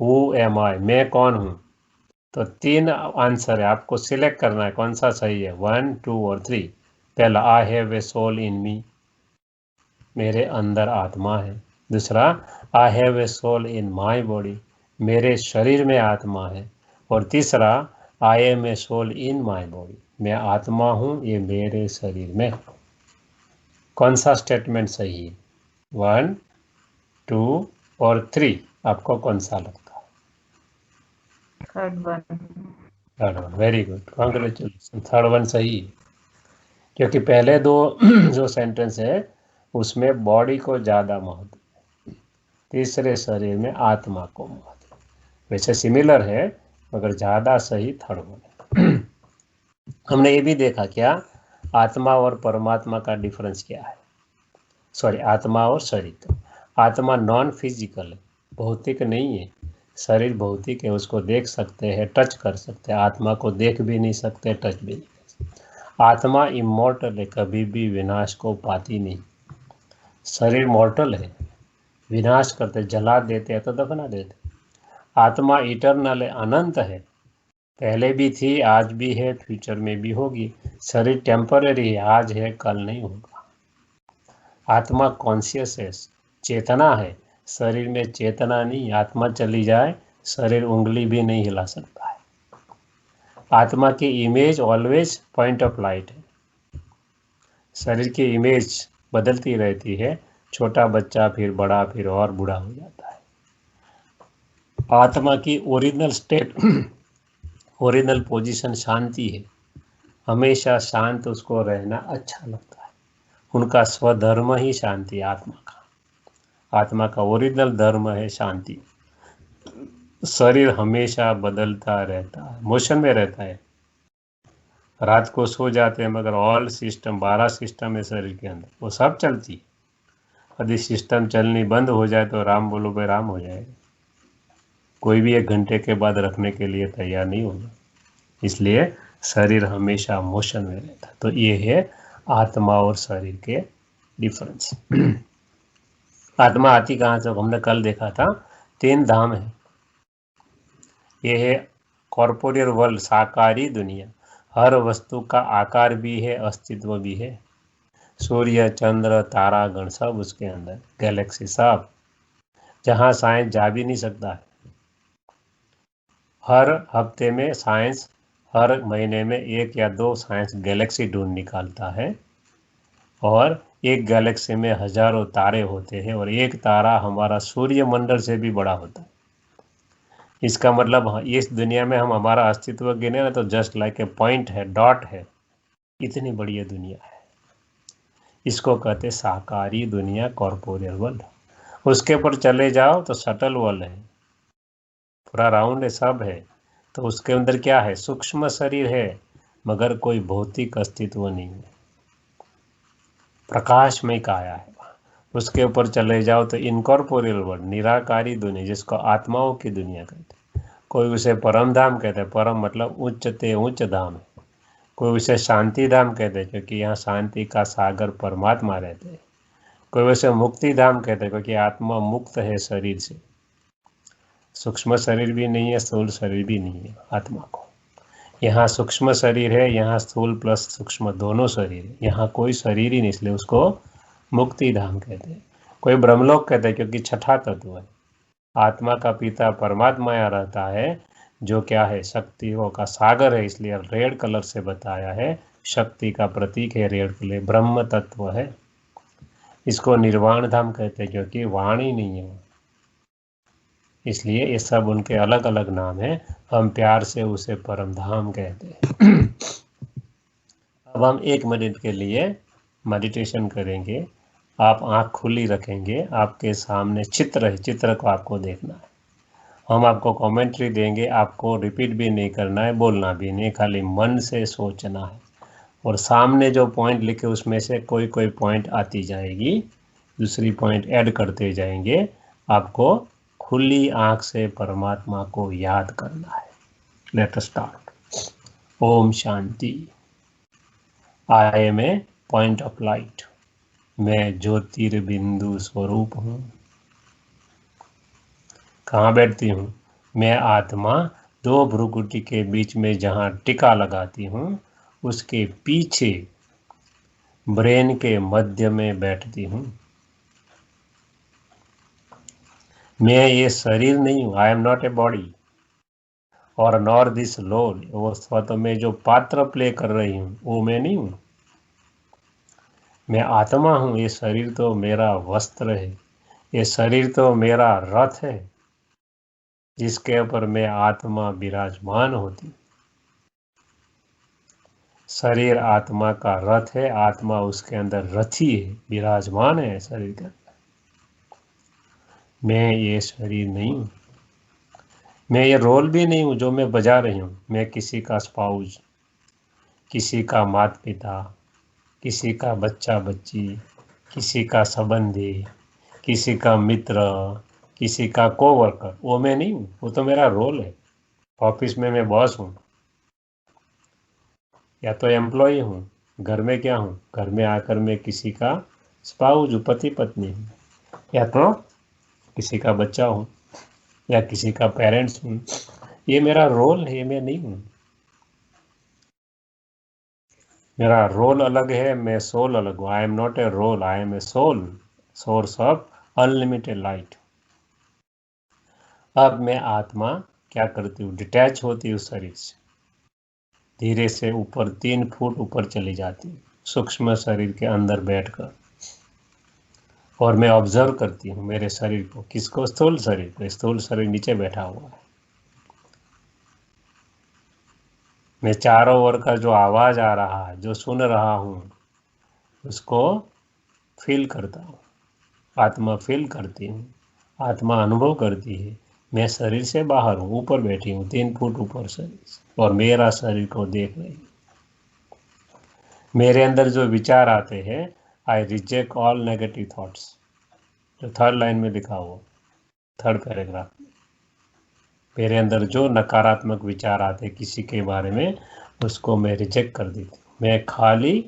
हु एम आई, मैं कौन हूँ। तो 3 आंसर है, आपको सिलेक्ट करना है कौन सा सही है, 1, 2 और 3। पहला, आई हैव ए सोल इन मी, मेरे अंदर आत्मा है। दूसरा, I have a soul in my body, मेरे शरीर में आत्मा है। और तीसरा, I am a soul in my body, मैं आत्मा हूँ ये मेरे शरीर में। कौन सा स्टेटमेंट सही है, 1, 2 और 3, आपको कौन सा लगता है? Third one. Third one, very good, congratulation, third one सही है। क्योंकि पहले 2 जो सेंटेंस है उसमें बॉडी को ज़्यादा महत्व, तीसरे शरीर में आत्मा को महत्व। वैसे सिमिलर है मगर ज़्यादा सही थर्ड वन है। हमने ये भी देखा क्या, आत्मा और परमात्मा का डिफरेंस क्या है। सॉरी, आत्मा और शरीर। आत्मा नॉन फिजिकल है, भौतिक नहीं है। शरीर भौतिक है, उसको देख सकते हैं, टच कर सकते हैं। आत्मा को देख भी नहीं सकते, टच भी नहीं कर सकते। आत्मा इमॉर्टल है, कभी भी विनाश को पाती नहीं। शरीर मॉर्टल है, विनाश करते, जला देते हैं तो दफना देते। आत्मा इटर्नल है, अनंत है, पहले भी थी, आज भी है, फ्यूचर में भी होगी। शरीर टेम्पररी है, आज है कल नहीं होगा। आत्मा कॉन्शियस है, चेतना है, शरीर में चेतना नहीं। आत्मा चली जाए शरीर उंगली भी नहीं हिला सकता है। आत्मा की image always point of light है, शरीर की इमेज बदलती रहती है, छोटा बच्चा फिर बड़ा फिर और बूढ़ा हो जाता है। आत्मा की ओरिजिनल स्टेट ओरिजिनल पोजीशन शांति है, हमेशा शांत उसको रहना अच्छा लगता है। उनका स्वधर्म ही शांति, आत्मा का ओरिजिनल धर्म है शांति। शरीर हमेशा बदलता रहता है, मोशन में रहता है। रात को सो जाते हैं मगर ऑल सिस्टम, 12 सिस्टम है शरीर के अंदर, वो सब चलती है। यदि सिस्टम चलनी बंद हो जाए तो राम बोलो भाई राम हो जाएगा। कोई भी 1 घंटे के बाद रखने के लिए तैयार नहीं होगा, इसलिए शरीर हमेशा मोशन में रहता है। तो ये है आत्मा और शरीर के डिफरेंस। आत्मा आती कहाँ से, हमने कल देखा था 3 धाम है। ये है कॉर्पोरियल वर्ल्ड, साकारी दुनिया, हर वस्तु का आकार भी है, अस्तित्व भी है। सूर्य, चंद्र, तारागण सब उसके अंदर, गैलेक्सी सब, जहाँ साइंस जा भी नहीं सकता है। हर हफ्ते में साइंस, हर महीने में 1 या 2 साइंस गैलेक्सी ढूंढ निकालता है, और एक गैलेक्सी में हजारों तारे होते हैं, और एक तारा हमारा सूर्य मंडल से भी बड़ा होता है। इसका मतलब इस दुनिया में हम हमारा अस्तित्व गिने ना तो जस्ट लाइक ए पॉइंट है, डॉट है, इतनी बड़ी ये दुनिया है। इसको कहते साकारी दुनिया, कॉर्पोरियल वर्ल्ड। उसके ऊपर चले जाओ तो सटल वर्ल्ड है, पूरा राउंड है, सब है। तो उसके अंदर क्या है, सूक्ष्म शरीर है मगर कोई भौतिक अस्तित्व नहीं है, प्रकाश में काया है। उसके ऊपर चले जाओ तो इनकॉर्पोरियल वर्ल्ड, निराकारी दुनिया, जिसको आत्माओं की दुनिया कहते हैं। कोई उसे परम धाम कहते हैं, परम मतलब उच्चते उच्च धाम है। कोई उसे शांति धाम कहते हैं क्योंकि यहाँ शांति का सागर परमात्मा रहते हैं। कोई उसे मुक्ति धाम कहते हैं क्योंकि आत्मा मुक्त है शरीर से। सूक्ष्म शरीर भी नहीं है, स्थूल शरीर भी नहीं है आत्मा को। यहाँ सूक्ष्म शरीर है, यहाँ स्थूल प्लस सूक्ष्म दोनों शरीर है, यहाँ कोई शरीर ही नहीं, इसलिए उसको मुक्ति धाम कहते हैं। कोई ब्रह्मलोक कहते हैं क्योंकि छठा तत्व है, आत्मा का पिता परमात्मा यहाँ रहता है, जो क्या है, शक्तियों का सागर है, इसलिए रेड कलर से बताया है। शक्ति का प्रतीक है रेड कलर, ब्रह्म तत्व है। इसको निर्वाण धाम कहते हैं क्योंकि वाण ही नहीं है, इसलिए ये सब उनके अलग अलग नाम हैं। हम प्यार से उसे परम धाम कहते हैं। अब हम 1 मिनट के लिए मेडिटेशन करेंगे। आप आंख खुली रखेंगे, आपके सामने चित्र है, चित्र को आपको देखना है। हम आपको कमेंट्री देंगे, आपको रिपीट भी नहीं करना है, बोलना भी नहीं, खाली मन से सोचना है। और सामने जो पॉइंट लिखे उसमें से कोई कोई पॉइंट आती जाएगी, दूसरी पॉइंट ऐड करते जाएंगे। आपको खुली आंख से परमात्मा को याद करना है। Let us start. ओम शांति। I am a point of light. मैं ज्योतिर्बिंदु स्वरूप हूँ। कहाँ बैठती हूँ? मैं आत्मा 2 भ्रुकुटी के बीच में जहाँ टिका लगाती हूँ उसके पीछे ब्रेन के मध्य में बैठती हूँ। मैं ये शरीर नहीं हूँ, I am not a body और नॉर दिस लोल। वो स्वतः में जो पात्र प्ले कर रही हूँ वो मैं नहीं हूँ। मैं आत्मा हूँ, ये शरीर तो मेरा वस्त्र है, ये शरीर तो मेरा रथ है जिसके ऊपर मैं आत्मा विराजमान होती। शरीर आत्मा का रथ है, आत्मा उसके अंदर रथी है, विराजमान है शरीर के अंदर। मैं ये शरीर नहीं हूँ, मैं ये रोल भी नहीं हूँ जो मैं बजा रही हूँ। मैं किसी का स्पाउस, किसी का माता पिता, किसी का बच्चा बच्ची, किसी का संबंधी, किसी का मित्र, किसी का कोवर्कर, वो मैं नहीं हूँ, वो तो मेरा रोल है। ऑफिस में मैं बॉस हूँ या तो एम्प्लॉय हूँ, घर में क्या हूँ, घर में आकर मैं किसी का स्पाउस, पति पत्नी हूँ, या तो किसी का बच्चा हूँ या किसी का पेरेंट्स हूँ। ये मेरा रोल है, मैं नहीं हूँ। मेरा रोल अलग है, मैं सोल अलग हूँ। I am not a role, I am a soul, source of unlimited light. अब मैं आत्मा क्या करती हूँ? डिटैच होती हूँ शरीर से, धीरे से ऊपर 3 फुट ऊपर चली जाती हूँ सूक्ष्म शरीर के अंदर बैठकर, और मैं ऑब्जर्व करती हूँ मेरे शरीर को। किसको? स्थूल शरीर को। स्थूल शरीर नीचे बैठा हुआ है। मैं चारों ओर का जो आवाज़ आ रहा है, जो सुन रहा हूँ, उसको फील करता हूँ। आत्मा फील करती हूँ, आत्मा अनुभव करती है। मैं शरीर से बाहर हूँ, ऊपर बैठी हूँ 3 फुट ऊपर शरीर से, और मेरा शरीर को देख रही हूँ। मेरे अंदर जो विचार आते हैं, I reject all negative thoughts, जो 3rd लाइन में लिखा हुआ, 3rd पैराग्राफ। मेरे अंदर जो नकारात्मक विचार आते किसी के बारे में, उसको मैं रिजेक्ट कर देती हूँ। मैं खाली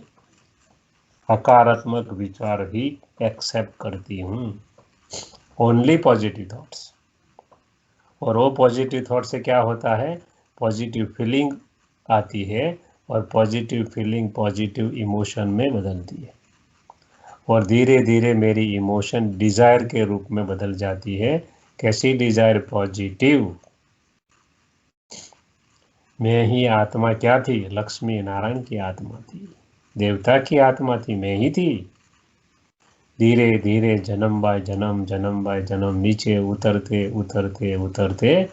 सकारात्मक विचार ही एक्सेप्ट करती हूँ, ओनली पॉजिटिव थॉट्स। और वो पॉजिटिव थॉट से क्या होता है? पॉजिटिव फीलिंग आती है, और पॉजिटिव फीलिंग पॉजिटिव इमोशन में बदलती है, और धीरे धीरे मेरी इमोशन डिज़ायर के रूप में बदल जाती है। कैसी डिज़ायर? पॉजिटिव। मैं ही आत्मा क्या थी? लक्ष्मी नारायण की आत्मा थी, देवता की आत्मा थी, मैं ही थी। धीरे धीरे जन्म बाय जन्म, जन्म बाय जन्म, नीचे उतरते उतरते उतरते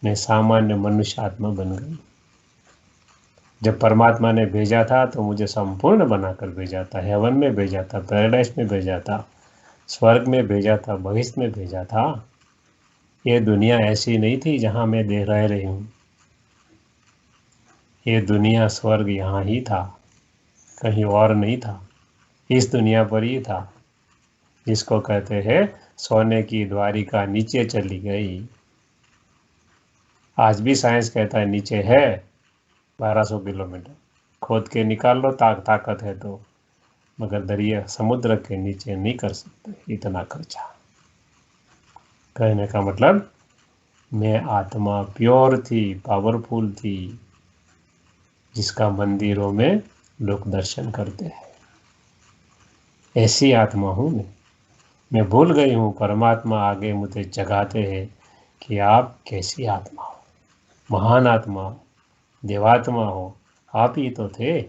मैं सामान्य मनुष्य आत्मा बन गई। जब परमात्मा ने भेजा था तो मुझे संपूर्ण बनाकर भेजा था, हेवन में भेजा था, पैराडाइज में भेजा था, स्वर्ग में भेजा था, भविष्य में भेजा था। ये दुनिया ऐसी नहीं थी जहाँ मैं रह रही हूँ। ये दुनिया, स्वर्ग यहाँ ही था, कहीं और नहीं था, इस दुनिया पर ही था, जिसको कहते हैं सोने की द्वारिका नीचे चली गई। आज भी साइंस कहता है नीचे है 1200 किलोमीटर, खोद के निकाल लो ताकत है तो, मगर दरिया समुद्र के नीचे नहीं कर सकते इतना खर्चा। कहने का मतलब, मैं आत्मा प्योर थी, पावरफुल थी, जिसका मंदिरों में लोग दर्शन करते हैं। ऐसी आत्मा हूँ मैं भूल गई हूँ। परमात्मा आगे मुझे जगाते हैं कि आप कैसी आत्मा हो, महान आत्मा हो, देवात्मा हो, आप ही तो थे।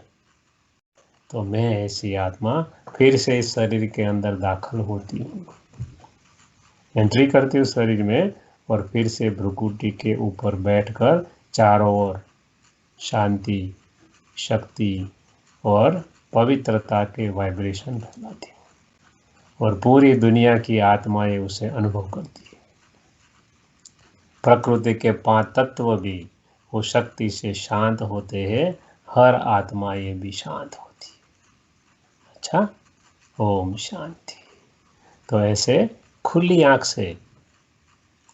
तो मैं ऐसी आत्मा फिर से इस शरीर के अंदर दाखिल होती हूँ, एंट्री करती हूँ शरीर में, और फिर से भ्रुकुटी के ऊपर बैठकर चारों ओर शांति, शक्ति और पवित्रता के वाइब्रेशन फैलाती हूँ, और पूरी दुनिया की आत्माएं उसे अनुभव करती है। प्रकृति के 5 तत्व भी वो शक्ति से शांत होते हैं, हर आत्मा ये भी शांत होती है। अच्छा, ओम शांति। तो ऐसे खुली आंख से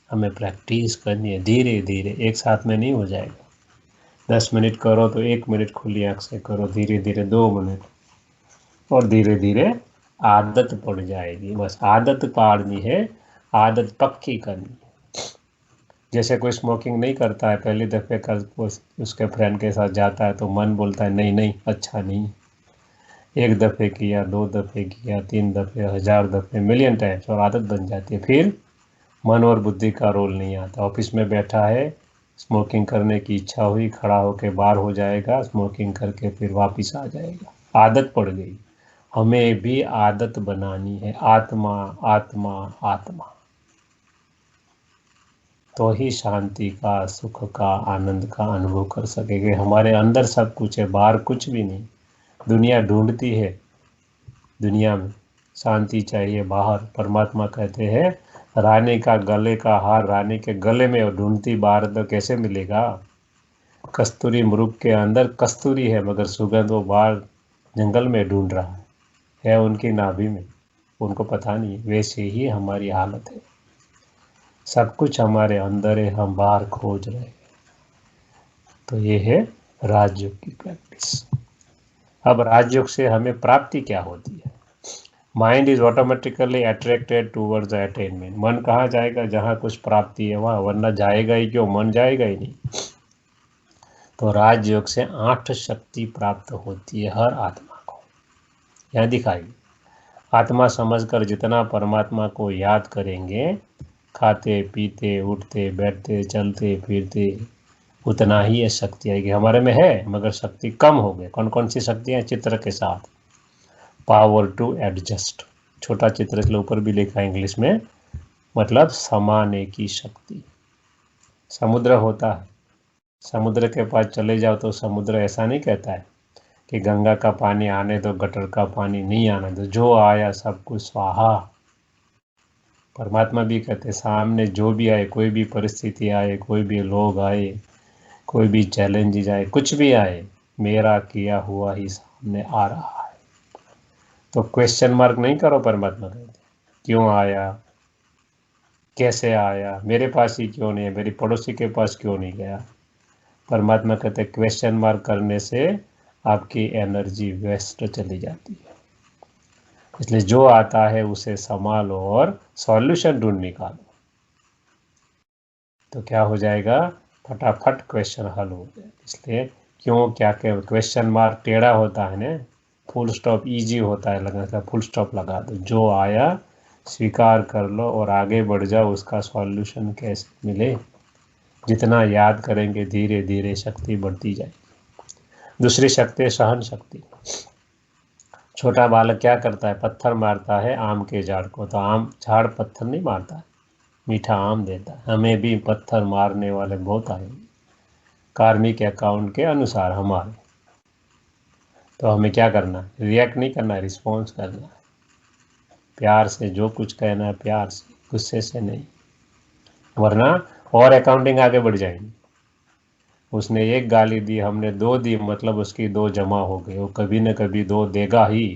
हमें प्रैक्टिस करनी है, धीरे धीरे, एक साथ में नहीं हो जाएगा। 10 मिनट करो तो 1 मिनट खुली आंख से करो, धीरे धीरे 2 मिनट, और धीरे धीरे आदत पड़ जाएगी। बस आदत पाड़नी है, आदत पक्की करनी है। जैसे कोई स्मोकिंग नहीं करता है, पहली दफ़े कर उसके फ्रेंड के साथ जाता है तो मन बोलता है नहीं नहीं अच्छा नहीं। 1 दफ़े किया, 2 दफ़े किया, 3 दफ़े, 1000 दफ़े, मिलियन टाइम्स, और आदत बन जाती है। फिर मन और बुद्धि का रोल नहीं आता। ऑफिस में बैठा है, स्मोकिंग करने की इच्छा हुई, खड़ा होकर बाहर हो जाएगा, स्मोकिंग करके फिर वापस आ जाएगा। आदत पड़ गई। हमें भी आदत बनानी है, आत्मा आत्मा आत्मा, तो ही शांति का, सुख का, आनंद का अनुभव कर सकेंगे। हमारे अंदर सब कुछ है, बाहर कुछ भी नहीं। दुनिया ढूंढती है, दुनिया में शांति चाहिए, बाहर। परमात्मा कहते हैं रानी का गले का हार रानी के गले में, ढूंढती बाहर तो कैसे मिलेगा। कस्तूरी मृग के अंदर कस्तूरी है, मगर सुगंध वो बाहर जंगल में ढूंढ रहा है उनकी नाभि में, उनको पता नहीं। वैसे ही हमारी हालत है, सब कुछ हमारे अंदर है, हम बाहर खोज रहे हैं। तो ये है राजयोग की प्रैक्टिस। अब राजयोग से हमें प्राप्ति क्या होती है? Mind is automatically attracted towards the attainment. मन कहाँ जाएगा? जहाँ कुछ प्राप्ति है वहाँ, वरना जाएगा ही क्यों? मन जाएगा ही नहीं। तो राजयोग से 8 शक्ति प्राप्त होती है हर आत्मा को। यहाँ दिखाई, आत्मा समझकर जितना परमात्मा को याद करेंगे, खाते पीते उठते बैठते चलते फिरते, उतना ही ये शक्ति आएगी। हमारे में है मगर शक्ति कम हो गई। कौन कौन सी शक्तियाँ? चित्र के साथ, पावर टू एडजस्ट। छोटा चित्र के ऊपर भी लिखा है इंग्लिश में, मतलब समाने की शक्ति। समुद्र होता है, समुद्र के पास चले जाओ तो समुद्र ऐसा नहीं कहता है कि गंगा का पानी आने दो, गटर का पानी नहीं आने दो, जो आया सब कुछ स्वाहा। परमात्मा भी कहते सामने जो भी आए, कोई भी परिस्थिति आए, कोई भी लोग आए, कोई भी चैलेंजेस आए, कुछ भी आए, मेरा किया हुआ ही सामने आ रहा है। तो क्वेश्चन मार्क नहीं करो। परमात्मा कहते क्यों आया, कैसे आया, मेरे पास ही क्यों नहीं है, मेरी पड़ोसी के पास क्यों नहीं गया। परमात्मा कहते क्वेश्चन मार्क करने से आपकी एनर्जी वेस्ट चली जाती है। इसलिए जो आता है उसे संभालो और सॉल्यूशन ढूंढ निकालो, तो क्या हो जाएगा? फटाफट क्वेश्चन हल हो जाए। इसलिए क्यों क्या के क्वेश्चन मार्क टेढ़ा होता है ना, फुल स्टॉप इजी होता है लगाने का। फुल स्टॉप लगा दो, जो आया स्वीकार कर लो और आगे बढ़ जाओ। उसका सॉल्यूशन कैसे मिले? जितना याद करेंगे धीरे धीरे शक्ति बढ़ती जाएगी। दूसरी शक्ति है सहन शक्ति। छोटा बालक क्या करता है? पत्थर मारता है आम के झाड़ को, तो आम झाड़ पत्थर नहीं मारता है, मीठा आम देता है। हमें भी पत्थर मारने वाले बहुत आएंगे कार्मिक अकाउंट के अनुसार हमारे। तो हमें क्या करना है? रिएक्ट नहीं करना है, रिस्पॉन्स करना है। प्यार से जो कुछ कहना है प्यार से, गुस्से से नहीं, वरना और अकाउंटिंग आगे बढ़ जाएगी। उसने 1 गाली दी, हमने 2 दी, मतलब उसकी 2 जमा हो गई। वो कभी न कभी 2 देगा ही,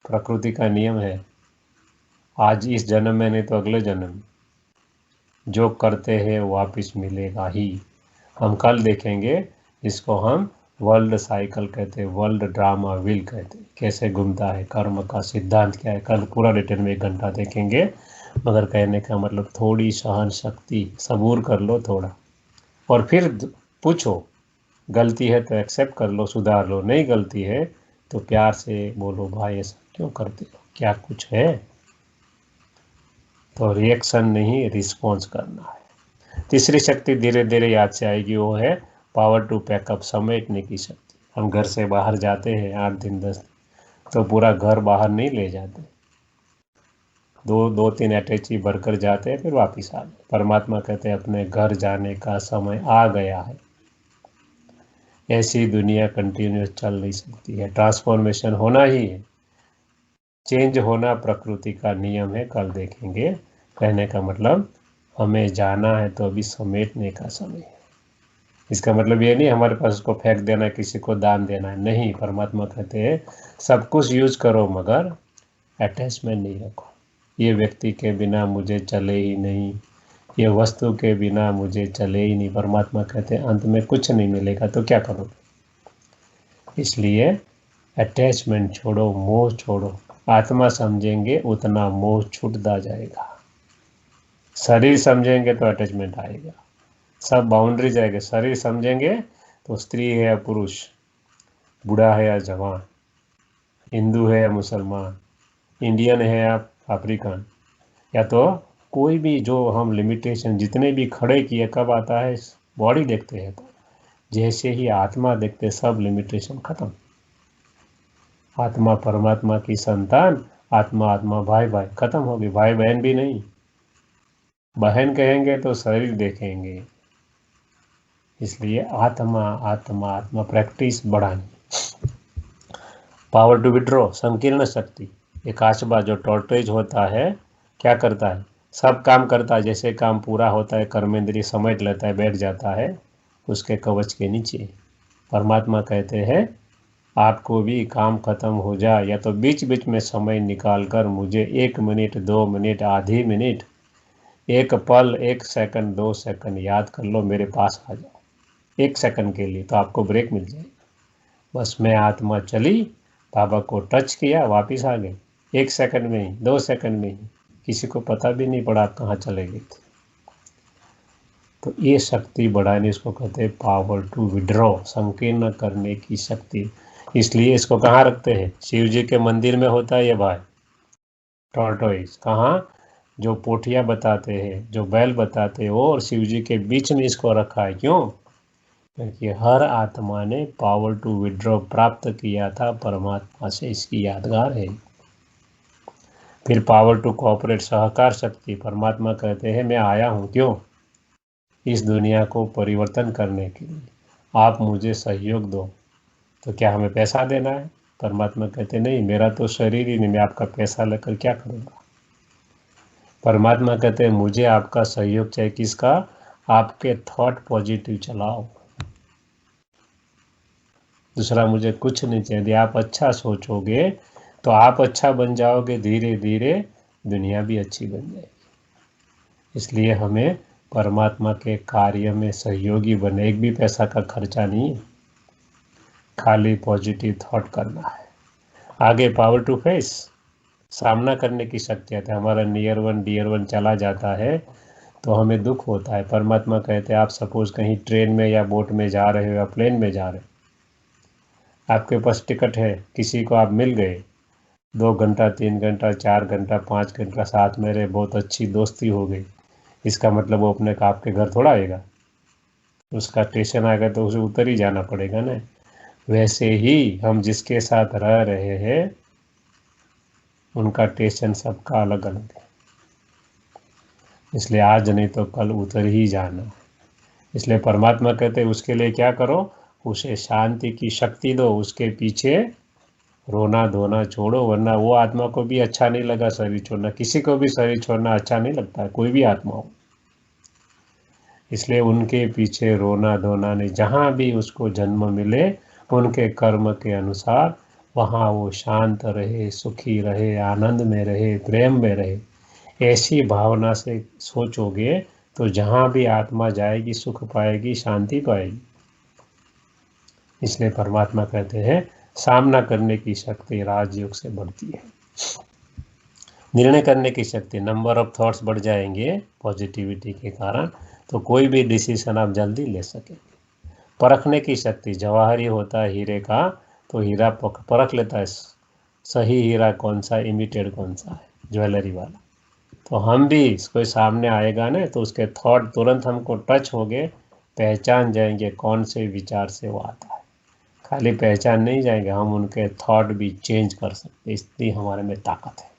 प्रकृति का नियम है। आज इस जन्म में नहीं तो अगले जन्म, जो करते हैं वापस मिलेगा ही। हम कल देखेंगे, इसको हम वर्ल्ड साइकिल कहते हैं, वर्ल्ड ड्रामा व्हील कहते हैं, कैसे घूमता है, कर्म का सिद्धांत क्या है। कल पूरा डिटेल में 1 घंटा देखेंगे। मगर कहने का मतलब थोड़ी सहन शक्ति, सबूर कर लो थोड़ा, और फिर पूछो। गलती है तो एक्सेप्ट कर लो, सुधार लो। नहीं गलती है तो प्यार से बोलो, भाई ऐसा क्यों करते हो, क्या कुछ है? तो रिएक्शन नहीं, रिस्पॉन्स करना है। तीसरी शक्ति धीरे धीरे याद से आएगी, वो है पावर टू पैकअप, समेटने की शक्ति। हम घर से बाहर जाते हैं 8 दिन 10, तो पूरा घर बाहर नहीं ले जाते, दो तीन अटैची भरकर जाते हैं फिर वापिस आ गए। परमात्मा कहते हैं अपने घर जाने का समय आ गया है। ऐसी दुनिया कंटिन्यूस चल नहीं सकती है, ट्रांसफॉर्मेशन होना ही है, चेंज होना प्रकृति का नियम है। कल देखेंगे। कहने का मतलब हमें जाना है तो अभी समेटने का समय है। इसका मतलब ये नहीं हमारे पास उसको फेंक देना है, किसी को दान देना है, नहीं। परमात्मा कहते हैं सब कुछ यूज करो मगर अटैचमेंट नहीं रखो। ये व्यक्ति के बिना मुझे चले ही नहीं, ये वस्तु के बिना मुझे चले ही नहीं। परमात्मा कहते हैं अंत में कुछ नहीं मिलेगा तो क्या करोगे। इसलिए अटैचमेंट छोड़ो, मोह छोड़ो। आत्मा समझेंगे उतना मोह छूटता जाएगा। शरीर समझेंगे तो अटैचमेंट आएगा, सब बाउंड्री जाएगा। शरीर समझेंगे तो स्त्री है या पुरुष, बूढ़ा है या जवान, हिंदू है या मुसलमान, इंडियन है या अफ्रीकन, या तो कोई भी जो हम लिमिटेशन जितने भी खड़े किए, कब आता है बॉडी देखते हैं तो जैसे ही आत्मा देखते सब लिमिटेशन खत्म। आत्मा परमात्मा की संतान, आत्मा आत्मा भाई भाई, खत्म हो गई। भाई बहन भी नहीं, बहन कहेंगे तो शरीर देखेंगे। इसलिए आत्मा आत्मा आत्मा प्रैक्टिस बढ़ानी। पावर टू विड्रॉ, संकीर्ण शक्ति। एक काचबा जो टॉर्टोइज होता है क्या करता है, सब काम करता है, जैसे काम पूरा होता है कर्मेंद्रिय समेट लेता है, बैठ जाता है उसके कवच के नीचे। परमात्मा कहते हैं आपको भी काम खत्म हो जाए या तो बीच बीच में समय निकाल कर मुझे 1 मिनट 2 मिनट आधी मिनट, 1 पल 1 सेकंड 2 सेकंड याद कर लो, मेरे पास आ जाओ 1 सेकंड के लिए, तो आपको ब्रेक मिल जाएगा। बस मैं आत्मा चली, बाबा को टच किया, वापस आ गए 1 सेकंड में ही 2 सेकंड में ही, किसी को पता भी नहीं पड़ा आप कहाँ चले गए थे। तो ये शक्ति बढ़ाने, इसको कहते हैं पावर टू विड्रॉ, संकीर्ण करने की शक्ति। इसलिए इसको कहाँ रखते हैं, शिव जी के मंदिर में होता है ये भाई टॉर्टोइज। कहाँ, जो पोठिया बताते हैं, जो बैल बताते हैं, वो और शिव जी के बीच में इसको रखा है। क्यों, क्योंकि हर आत्मा ने पावर टू विड्रॉ प्राप्त किया था परमात्मा से, इसकी यादगार है। फिर पावर टू कोऑपरेट, सहकार शक्ति। परमात्मा कहते हैं मैं आया हूँ क्यों, इस दुनिया को परिवर्तन करने के लिए, आप मुझे सहयोग दो। तो क्या हमें पैसा देना है, परमात्मा कहते नहीं, मेरा तो शरीर ही नहीं, मैं आपका पैसा लेकर क्या करूँगा। परमात्मा कहते हैं मुझे आपका सहयोग चाहिए, किसका, आपके थॉट पॉजिटिव चलाओ, दूसरा मुझे कुछ नहीं चाहिए। यदि आप अच्छा सोचोगे तो आप अच्छा बन जाओगे, धीरे धीरे दुनिया भी अच्छी बन जाएगी। इसलिए हमें परमात्मा के कार्य में सहयोगी बने, एक भी पैसा का खर्चा नहीं है, खाली पॉजिटिव थॉट करना है। आगे पावर टू फेस, सामना करने की शक्ति है। हमारा नियर वन डियर वन चला जाता है तो हमें दुख होता है। परमात्मा कहते हैं आप सपोज कहीं ट्रेन में या बोट में जा रहे हो या प्लेन में जा रहे हो, आपके पास टिकट है, किसी को आप मिल गए, 2 घंटा 3 घंटा 4 घंटा 5 घंटा साथ में रहे, बहुत अच्छी दोस्ती हो गई, इसका मतलब वो अपने का आपके घर थोड़ा आएगा, उसका स्टेशन आएगा तो उसे उतर ही जाना पड़ेगा ना। वैसे ही हम जिसके साथ रह रहे हैं उनका स्टेशन सबका अलग अलग है, इसलिए आज नहीं तो कल उतर ही जाना। इसलिए परमात्मा कहते हैं उसके लिए क्या करो, उसे शांति की शक्ति दो, उसके पीछे रोना धोना छोड़ो, वरना वो आत्मा को भी अच्छा नहीं लगा शरीर छोड़ना, किसी को भी शरीर छोड़ना अच्छा नहीं लगता है, कोई भी आत्मा हो। इसलिए उनके पीछे रोना धोना नहीं, जहाँ भी उसको जन्म मिले उनके कर्म के अनुसार वहाँ वो शांत रहे, सुखी रहे, आनंद में रहे, प्रेम में रहे। ऐसी भावना से सोचोगे तो जहाँ भी आत्मा जाएगी सुख पाएगी, शांति पाएगी। इसलिए परमात्मा कहते हैं सामना करने की शक्ति राजयोग से बढ़ती है। निर्णय करने की शक्ति, नंबर ऑफ थॉट्स बढ़ जाएंगे पॉजिटिविटी के कारण, तो कोई भी डिसीजन आप जल्दी ले सकेंगे। परखने की शक्ति, जवाहरी होता है हीरे का, तो हीरा परख लेता है सही हीरा कौन सा, इमिटेड कौन सा है, ज्वेलरी वाला। तो हम भी कोई सामने आएगा ना तो उसके थॉट तुरंत हमको टच हो गए, पहचान जाएंगे कौन से विचार से वो आता है। खाली पहचान नहीं जाएंगे, हम उनके थॉट भी चेंज कर सकते, इसलिए हमारे में ताकत है।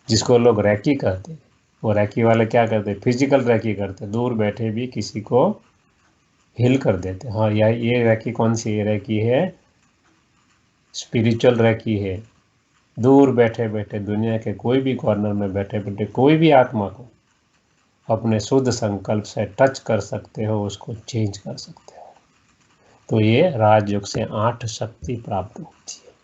जिसको लोग रैकी कहते हैं, वो रैकी वाले क्या करते, फिजिकल रैकी करते, दूर बैठे भी किसी को हील कर देते। हाँ, ये रैकी कौन सी रैकी है? स्पिरिचुअल रैकी है। दूर बैठे बैठे, दुनिया के कोई भी कॉर्नर में बैठे बैठे कोई भी आत्मा को अपने शुद्ध संकल्प से टच कर सकते हो, उसको चेंज कर सकते हो। तो ये राजयोग से 8 शक्ति प्राप्त होती है।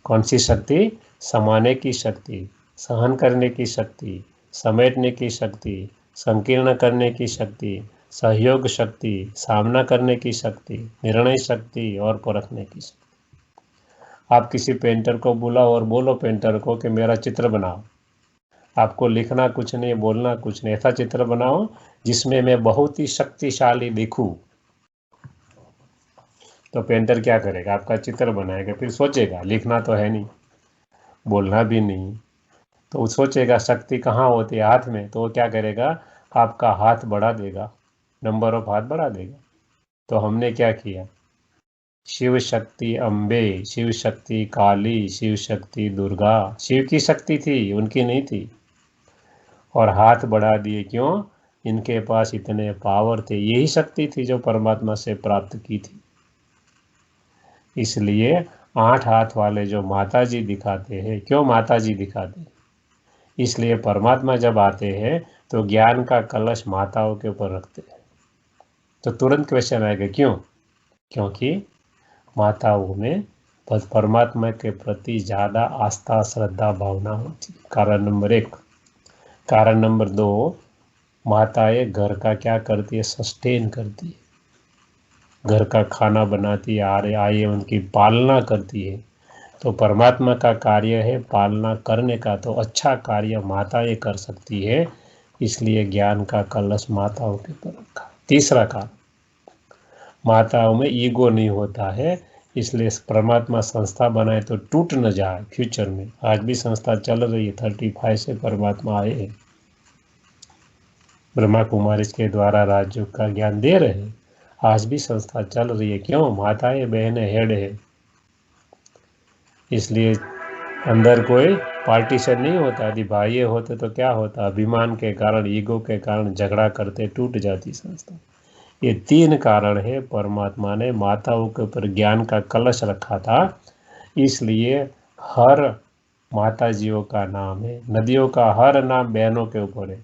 कौन सी शक्ति? समाने की शक्ति, सहन करने की शक्ति, समेटने की शक्ति, संकीर्ण करने की शक्ति, सहयोग शक्ति, सामना करने की शक्ति, निर्णय शक्ति और परखने की शक्ति। आप किसी पेंटर को बुलाओ और बोलो पेंटर को कि मेरा चित्र बनाओ। आपको लिखना कुछ नहीं, बोलना कुछ नहीं, ऐसा चित्र बनाओ जिसमें मैं बहुत ही शक्तिशाली दिखूं। तो पेंटर क्या करेगा? आपका चित्र बनाएगा, फिर सोचेगा, लिखना तो है नहीं, बोलना भी नहीं, तो वो सोचेगा शक्ति कहाँ होती है? हाथ में। तो वो क्या करेगा? आपका हाथ बढ़ा देगा, नंबर ऑफ हाथ बढ़ा देगा। तो हमने क्या किया? शिव शक्ति अम्बे, शिव शक्ति काली, शिव शक्ति दुर्गा, शिव की शक्ति थी, उनकी नहीं थी, और हाथ बढ़ा दिए। क्यों? इनके पास इतने पावर थे, यही शक्ति थी जो परमात्मा से प्राप्त की थी। इसलिए 8 हाथ वाले जो माता जी दिखाते हैं, क्यों माता जी दिखाते हैं? इसलिए परमात्मा जब आते हैं तो ज्ञान का कलश माताओं के ऊपर रखते हैं। तो तुरंत क्वेश्चन आएगा, क्यों? क्योंकि माताओं में परमात्मा के प्रति ज़्यादा आस्था, श्रद्धा, भावना होती है। कारण नंबर 1। कारण नंबर 2, माताएं घर का क्या करती है? सस्टेन करती है, घर का खाना बनाती है, आए उनकी पालना करती है। तो परमात्मा का कार्य है पालना करने का, तो अच्छा कार्य माताएं कर सकती है, इसलिए ज्ञान का कलश माताओं के ऊपर रखा। तीसरा कारण, माताओं में ईगो नहीं होता है, इसलिए परमात्मा संस्था बनाए तो टूट न जाए फ्यूचर में। आज भी संस्था चल रही है, 35 से परमात्मा आए हैं, ब्रह्मा कुमारी के द्वारा राजयोग का ज्ञान दे रहे हैं। आज भी संस्था चल रही है, क्यों? माताएं बहनें हेड है, इसलिए अंदर कोई पार्टीशन नहीं होता। यदि भाई होते तो क्या होता? अभिमान के कारण, ईगो के कारण झगड़ा करते, टूट जाती संस्था। ये 3 कारण है परमात्मा ने माताओं के ऊपर ज्ञान का कलश रखा था, इसलिए हर माताजियों का नाम है। नदियों का हर नाम बहनों के ऊपर है।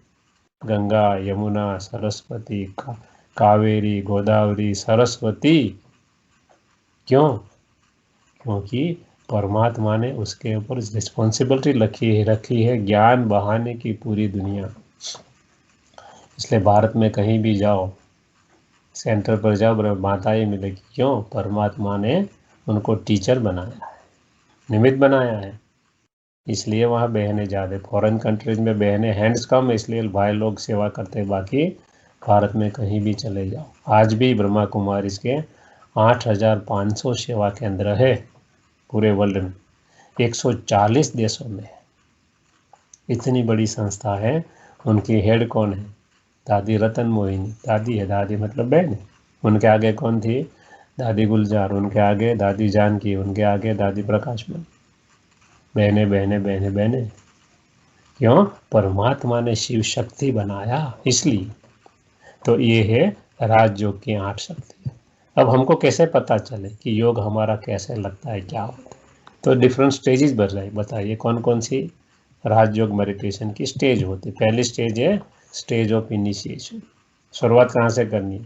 गंगा, यमुना, सरस्वती, कावेरी, गोदावरी, सरस्वती। क्यों? क्योंकि परमात्मा ने उसके ऊपर रिस्पॉन्सिबिलिटी रखी है ज्ञान बहाने की पूरी दुनिया। इसलिए भारत में कहीं भी जाओ, सेंटर पर जाओ, माताएं मिलेगी। क्यों? परमात्मा ने उनको टीचर बनाया है, निमित्त बनाया है, इसलिए वहाँ बहनें ज़्यादा। फॉरेन कंट्रीज में बहनें हैंड्स कम, इसलिए भाई लोग सेवा करते हैं। बाकी भारत में कहीं भी चले जाओ, आज भी ब्रह्मा कुमारी के 8500 सेवा केंद्र है पूरे वर्ल्ड में, 140 देशों में। इतनी बड़ी संस्था है। उनकी हेड कौन है? दादी रतन मोहिनी। दादी है, दादी मतलब बहन है। उनके आगे कौन थी? दादी गुलजार। उनके आगे दादी जानकी। उनके आगे दादी प्रकाशमणि। बहने बहने बहने बहने। क्यों? परमात्मा ने शिव शक्ति बनाया, इसलिए। तो ये है राजयोग की 8 शक्ति। अब हमको कैसे पता चले कि योग हमारा कैसे लगता है, क्या होता है? तो डिफरेंट स्टेजेस बताइए कौन कौन सी राजयोग मेडिटेशन की स्टेज होती है। पहली स्टेज है स्टेज ऑफ इनिशिएशन। शुरुआत कहाँ से करनी है?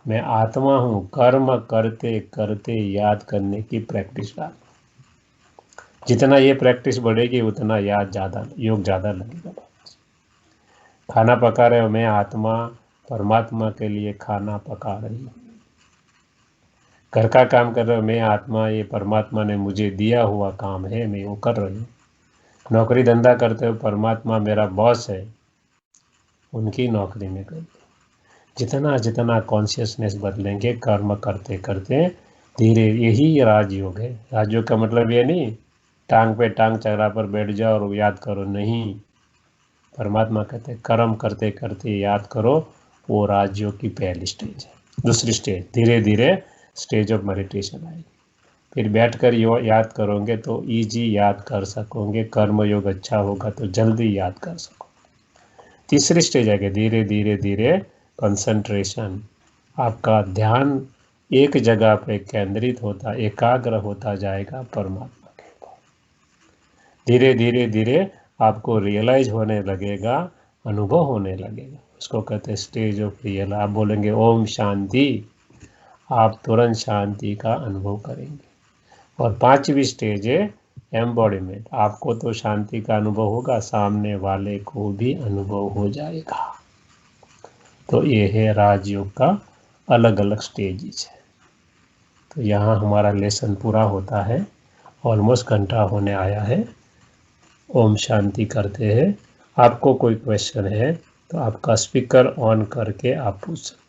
मैं आत्मा हूँ, कर्म करते करते याद करने की प्रैक्टिस डाल। जितना ये प्रैक्टिस बढ़ेगी उतना योग ज़्यादा लगेगा। खाना पका रहे हो, मैं आत्मा परमात्मा के लिए खाना पका रही हूँ। घर का काम कर रहे हो, मैं आत्मा ये परमात्मा ने मुझे दिया हुआ काम है, मैं वो कर रही हूँ। नौकरी धंधा करते हो, परमात्मा मेरा बॉस है, उनकी नौकरी में कर। जितना जितना कॉन्शियसनेस बदलेंगे कर्म करते करते धीरे, यही राजयोग है। राजयोग का मतलब ये नहीं टांग पे टांग चढ़ा पर बैठ जाओ और याद करो, नहीं। परमात्मा कहते कर्म करते करते याद करो, वो राजयोग की पहली स्टेज है। दूसरी स्टेज, धीरे धीरे स्टेज ऑफ मेडिटेशन आएगी। फिर बैठकर याद करोगे तो इजी याद कर सकोगे, कर्मयोग अच्छा होगा तो जल्दी याद कर सकोगे। तीसरी स्टेज है कि धीरे धीरे धीरे कंसंट्रेशन, आपका ध्यान एक जगह पे केंद्रित होता, एकाग्र होता जाएगा परमात्मा के ऊपर। धीरे धीरे धीरे आपको रियलाइज होने लगेगा, अनुभव होने लगेगा, उसको कहते हैं स्टेज ऑफ रियल। आप बोलेंगे ओम शांति, आप तुरंत शांति का अनुभव करेंगे। और पांचवी स्टेज है एम्बॉडीमेंट, आपको तो शांति का अनुभव होगा, सामने वाले को भी अनुभव हो जाएगा। तो ये है राजयोग का अलग अलग स्टेजेस है। तो यहाँ हमारा लेसन पूरा होता है, ऑलमोस्ट घंटा होने आया है। ओम शांति करते हैं। आपको कोई क्वेश्चन है तो आपका स्पीकर ऑन करके आप पूछ सकते हैं।